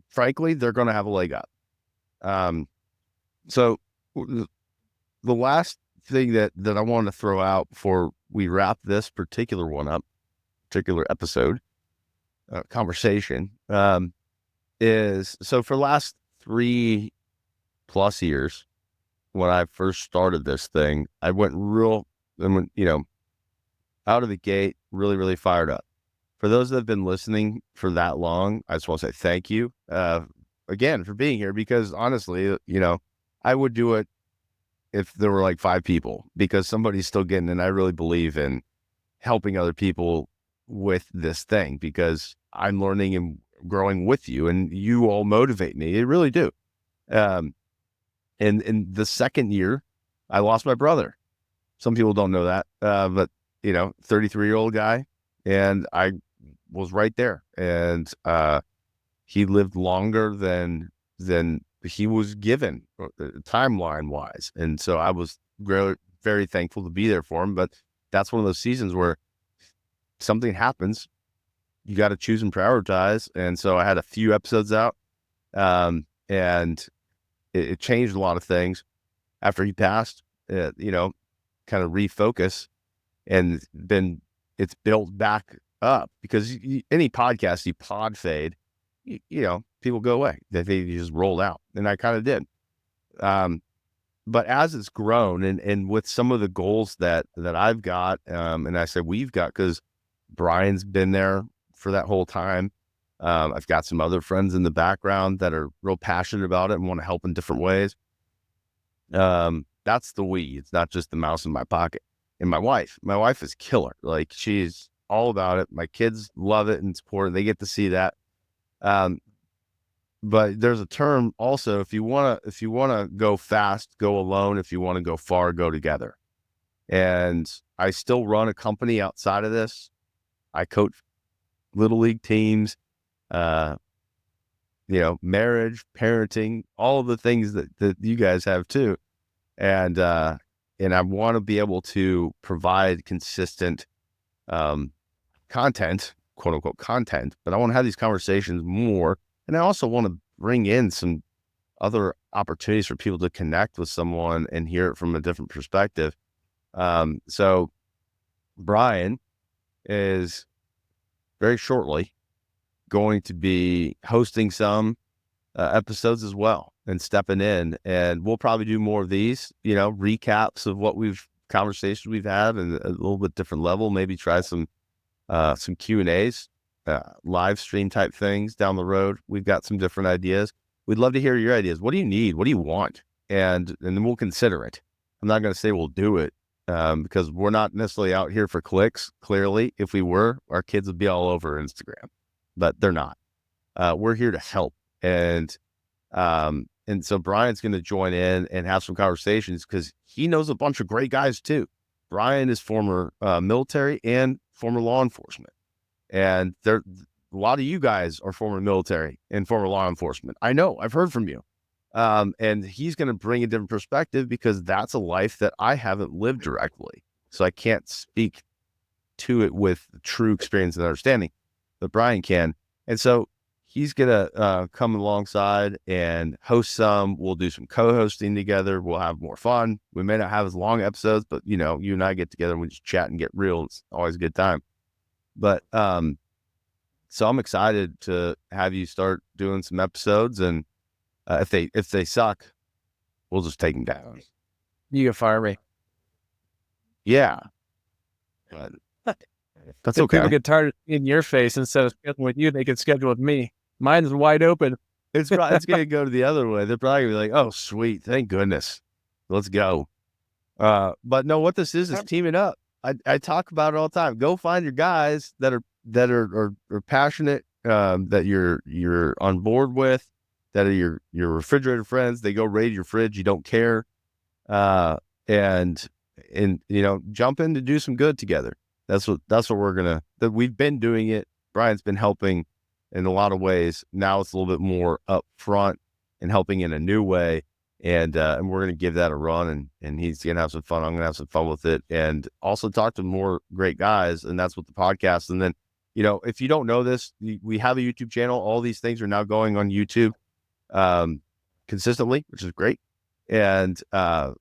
Frankly, they're going to have a leg up. So the last thing that I want to throw out before we wrap this particular episode, conversation, is so for the last 3+ years, when I first started this thing, I went out of the gate, really, really fired up. For those that have been listening for that long, I just want to say thank you, again, for being here, because honestly, I would do it if there were like 5 people, because somebody's still getting, and I really believe in helping other people with this thing, because I'm learning and growing with you, and you all motivate me. You really do. And in the second year, I lost my brother. Some people don't know that, but 33-year-old guy, and I was right there, and he lived longer than he was given, timeline wise, and so I was very, very thankful to be there for him. But that's one of those seasons where something happens, you got to choose and prioritize. And so I had a few episodes out, and it changed a lot of things after he passed. Kind of refocus, and then it's built back up, because any podcast, you pod fade, people go away. They just rolled out, and I kind of did. But as it's grown, and with some of the goals that I've got, and I said we've got, because Bryan's been there for that whole time. I've got some other friends in the background that are real passionate about it and want to help in different ways. That's the we. It's not just the mouse in my pocket. And my wife is killer. Like, she's all about it. My kids love it and support it. They get to see that. But there's a term also, if you want to go fast, go alone. If you want to go far, go together. And I still run a company outside of this. I coach little league teams, marriage, parenting, all of the things that you guys have too. And I want to be able to provide consistent, content, quote unquote content, but I want to have these conversations more. And I also want to bring in some other opportunities for people to connect with someone and hear it from a different perspective. So Bryan is very shortly going to be hosting some episodes as well, and stepping in, and we'll probably do more of these, recaps of conversations we've had, and a little bit different level, maybe try some Q&As, live stream type things down the road. We've got some different ideas. We'd love to hear your ideas. What do you need? What do you want? And then we'll consider it. I'm not going to say we'll do it, because we're not necessarily out here for clicks. Clearly, if we were, our kids would be all over Instagram, but they're not. We're here to help. And so Bryan's going to join in and have some conversations, because he knows a bunch of great guys too. Bryan is former military and former law enforcement. And a lot of you guys are former military and former law enforcement. I know, I've heard from you. And he's going to bring a different perspective, because that's a life that I haven't lived directly. So I can't speak to it with true experience and understanding, but Bryan can. And so he's going to come alongside and host some. We'll do some co-hosting together. We'll have more fun. We may not have as long episodes, but you and I get together and we just chat and get real. It's always a good time. But so I'm excited to have you start doing some episodes, and if they suck, we'll just take them down. You can fire me. Yeah. But that's if okay. People get tired of seeing your face, instead of scheduling with you, they can schedule with me. Mine's wide open. It's going to go to the other way. They're probably going to be like, oh, sweet. Thank goodness. Let's go. But no, what this is teaming up. I talk about it all the time. Go find your guys that are passionate, that you're on board with, that are your refrigerator friends. They go raid your fridge. You don't care. And jump in to do some good together. That's what that we've been doing it. Bryan's been helping in a lot of ways. Now it's a little bit more up front and helping in a new way. And we're going to give that a run, and he's going to have some fun. I'm going to have some fun with it, and also talk to more great guys. And that's what the podcast. And then, if you don't know this, we have a YouTube channel. All these things are now going on YouTube, consistently, which is great. And,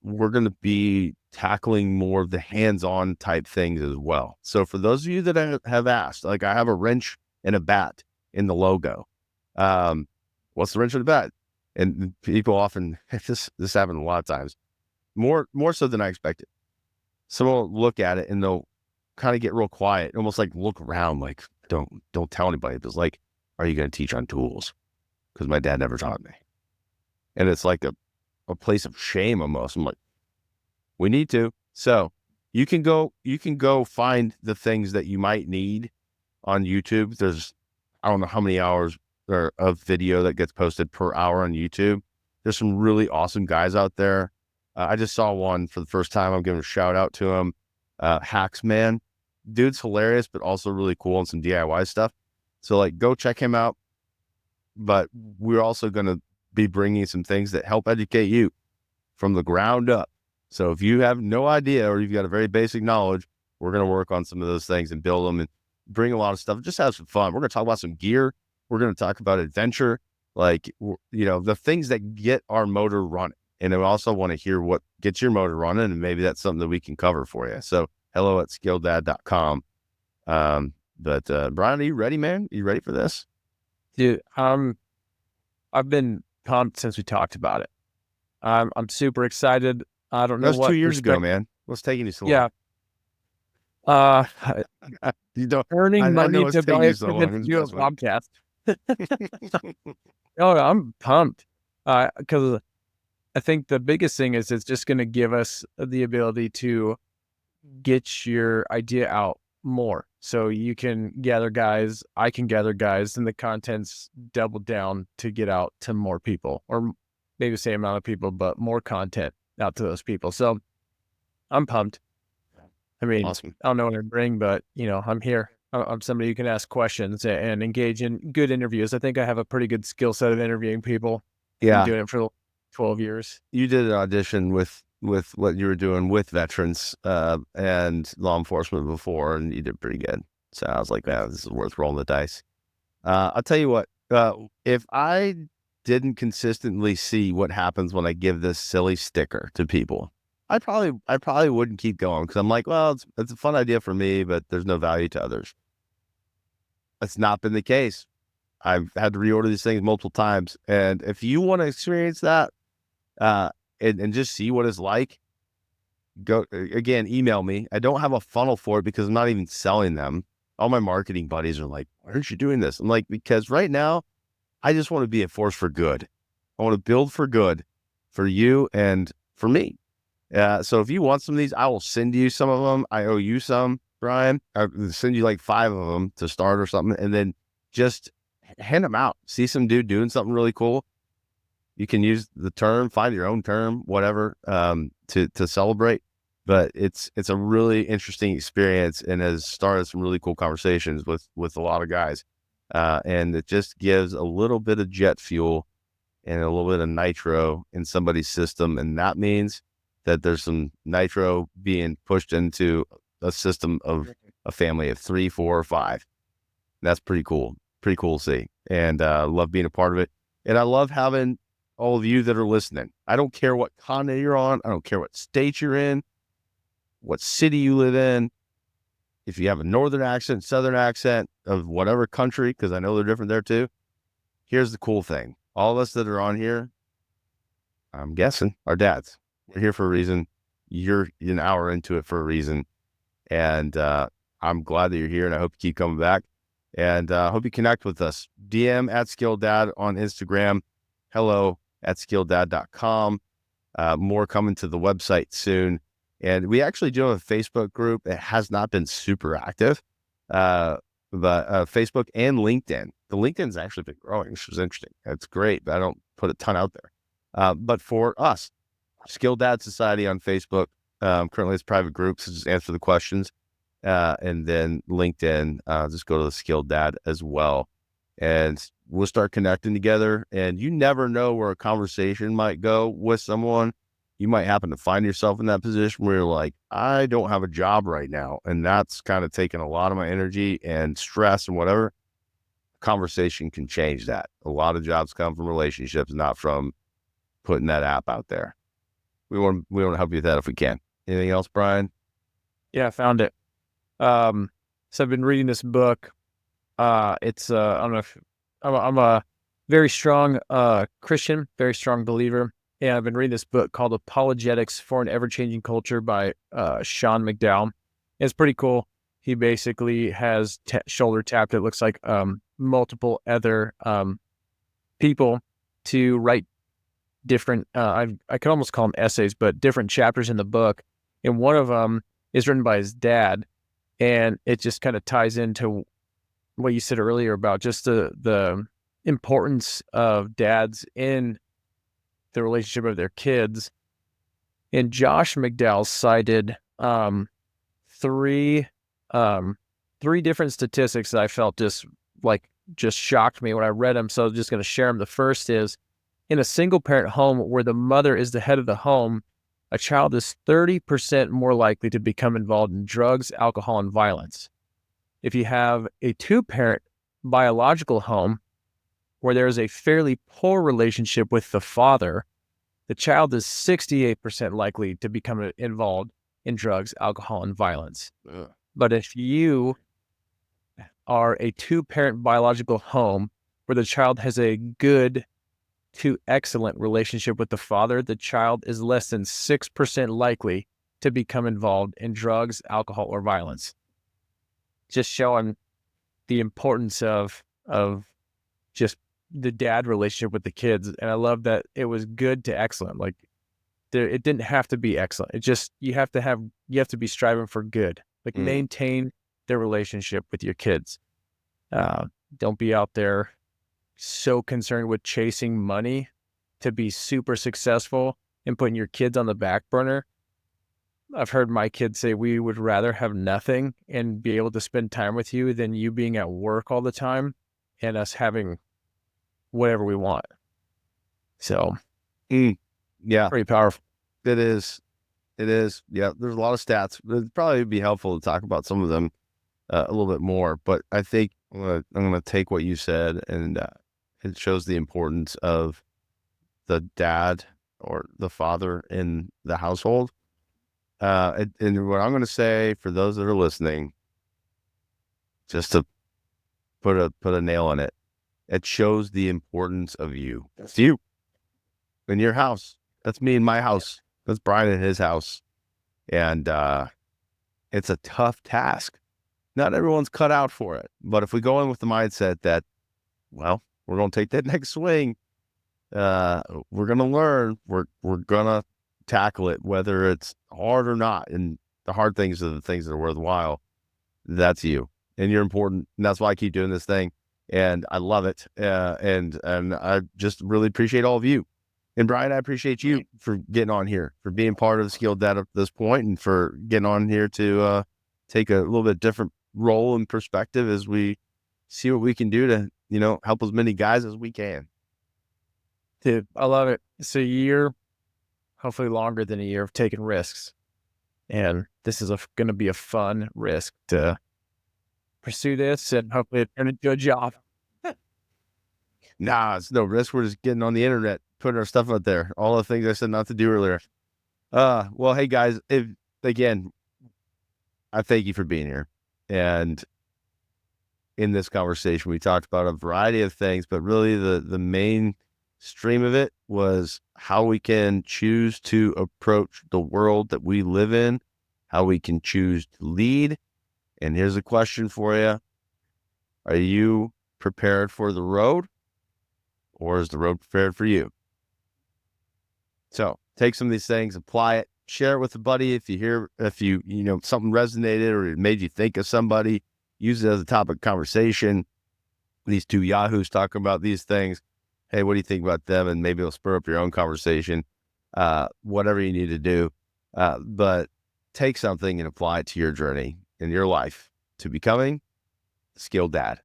we're going to be tackling more of the hands-on type things as well. So for those of you that have asked, like I have a wrench and a bat in the logo. What's the wrench and the bat? And people often, this happens a lot of times, more so than I expected. Someone will look at it and they'll kind of get real quiet, almost like look around, like don't tell anybody. It's like, are you going to teach on tools? Because my dad never taught me. And it's like a place of shame almost. I'm like, we need to. So you can go find the things that you might need on YouTube. There's, I don't know how many hours of video that gets posted per hour on YouTube. There's some really awesome guys out there. I just saw one for the first time. I'm giving a shout out to him. Hacks Man. Dude's hilarious, but also really cool and some DIY stuff. So like, go check him out. But we're also going to be bringing some things that help educate you from the ground up. So if you have no idea, or you've got a very basic knowledge, we're going to work on some of those things and build them and bring a lot of stuff. Just have some fun. We're going to talk about some gear. We're going to talk about adventure, like, the things that get our motor running. And I also want to hear what gets your motor running, and maybe that's something that we can cover for you. So hello@SkilledDad.com. But Bryan, are you ready, man? Are you ready for this? Dude, I've been pumped since we talked about it. I'm super excited. I don't know That was 2 years ago, man. What's taking you so long? Yeah. You don't Earning money to buy a podcast. Oh, I'm pumped. Because I think the biggest thing is it's just going to give us the ability to get your idea out more. So you can gather guys, I can gather guys, and the content's doubled down to get out to more people, or maybe the same amount of people, but more content out to those people. So I'm pumped. I mean, awesome. I don't know what I bring, but I'm here. I'm somebody who can ask questions and engage in good interviews. I think I have a pretty good skill set of interviewing people. Yeah. Been doing it for 12 years. You did an audition with what you were doing with veterans and law enforcement before, and you did pretty good. So I was like, this is worth rolling the dice. I'll tell you what, if I didn't consistently see what happens when I give this silly sticker to people, I probably wouldn't keep going, because I'm like, well, it's a fun idea for me, but there's no value to others. That's not been the case. I've had to reorder these things multiple times. And if you want to experience that, and just see what it's like, go again, email me. I don't have a funnel for it because I'm not even selling them. All my marketing buddies are like, why aren't you doing this? I'm like, because right now I just want to be a force for good. I want to build for good for you and for me. So if you want some of these, I will send you some of them. I owe you some, Bryan. I'll send you like 5 of them to start or something, and then just hand them out. See some dude doing something really cool. You can use the term, find your own term, whatever, to celebrate. But it's a really interesting experience, and has started some really cool conversations with a lot of guys. And it just gives a little bit of jet fuel and a little bit of nitro in somebody's system. And that means that there's some nitro being pushed into a system of a family of 3, 4, or 5. That's pretty cool. Pretty cool to see. And love being a part of it. And I love having all of you that are listening. I don't care what continent you're on. I don't care what state you're in, what city you live in. If you have a northern accent, southern accent of whatever country, because I know they're different there too. Here's the cool thing. All of us that are on here, I'm guessing, are dads. We're here for a reason. You're an hour into it for a reason. And I'm glad that you're here, and I hope you keep coming back. And I hope you connect with us. DM @SkilledDad on Instagram. hello@SkilledDad.com. More coming to the website soon. And we actually do have a Facebook group. It has not been super active, but Facebook and LinkedIn. The LinkedIn's actually been growing, which is interesting. It's great, but I don't put a ton out there. But for us, Skilled Dad Society on Facebook. Currently it's private groups, so just answer the questions. And then LinkedIn, just go to the Skilled Dad as well. And we'll start connecting together. And you never know where a conversation might go with someone. You might happen to find yourself in that position where you're like, I don't have a job right now. And that's kind of taking a lot of my energy and stress and whatever. Conversation can change that. A lot of jobs come from relationships, not from putting that app out there. We want to help you with that if we can. Anything else, Bryan? Yeah, I found it. So I've been reading this book. It's I don't know if I'm a very strong Christian, very strong believer. And I've been reading this book called Apologetics for an Ever-Changing Culture by Sean McDowell. It's pretty cool. He basically has shoulder tapped, it looks like, multiple other people to write different, I could almost call them essays, but different chapters in the book. And one of them is written by his dad. And it just kind of ties into what you said earlier about just the importance of dads in the relationship of their kids. And Josh McDowell cited three different statistics that I felt just shocked me when I read them. So I'm just going to share them. The first is, in a single parent home where the mother is the head of the home, a child is 30% more likely to become involved in drugs, alcohol, and violence. If you have a two-parent biological home where there is a fairly poor relationship with the father, the child is 68% likely to become involved in drugs, alcohol, and violence. Ugh. But if you are a two-parent biological home where the child has a good to excellent relationship with the father, the child is less than 6% likely to become involved in drugs, alcohol, or violence. Just showing the importance of just the dad relationship with the kids. And I love that it was good to excellent. Like, it didn't have to be excellent. It just, you have to be striving for good. Like, maintain their relationship with your kids. Don't be out there so concerned with chasing money to be super successful and putting your kids on the back burner. I've heard my kids say, we would rather have nothing and be able to spend time with you than you being at work all the time and us having whatever we want. So, yeah, pretty powerful. it is. Yeah, there's a lot of stats. It'd probably be helpful to talk about some of them a little bit more. But I think I'm gonna take what you said, and it shows the importance of the dad or the father in the household. And what I'm going to say for those that are listening, just to put a nail in it, it shows the importance of you. That's you in your house. That's me in my house. That's Bryan in his house. And it's a tough task. Not everyone's cut out for it. But if we go in with the mindset that, well, we're going to take that next swing, we're going to learn, we're going to tackle it, whether it's hard or not. And the hard things are the things that are worthwhile. That's you, and you're important. And that's why I keep doing this thing. And I love it. And I just really appreciate all of you. And Bryan, I appreciate you for getting on here, for being part of the Skilled Dad at this point, and for getting on here to take a little bit different role and perspective as we see what we can do to, help as many guys as we can. Dude, I love it. It's a year, hopefully longer than a year, of taking risks. And this is going to be a fun risk to pursue this and hopefully turn into a job. Nah, it's no risk. We're just getting on the internet, putting our stuff out there. All the things I said not to do earlier. Well, hey guys, again, I thank you for being here. And in this conversation, we talked about a variety of things, but really the main stream of it was how we can choose to approach the world that we live in, how we can choose to lead. And here's a question for you. Are you prepared for the road, or is the road prepared for you? So take some of these things, apply it, share it with a buddy. If you something resonated or it made you think of somebody, use it as a topic of conversation. These two yahoos talking about these things. Hey, what do you think about them? And maybe it'll spur up your own conversation, whatever you need to do. But take something and apply it to your journey in your life to becoming a skilled dad.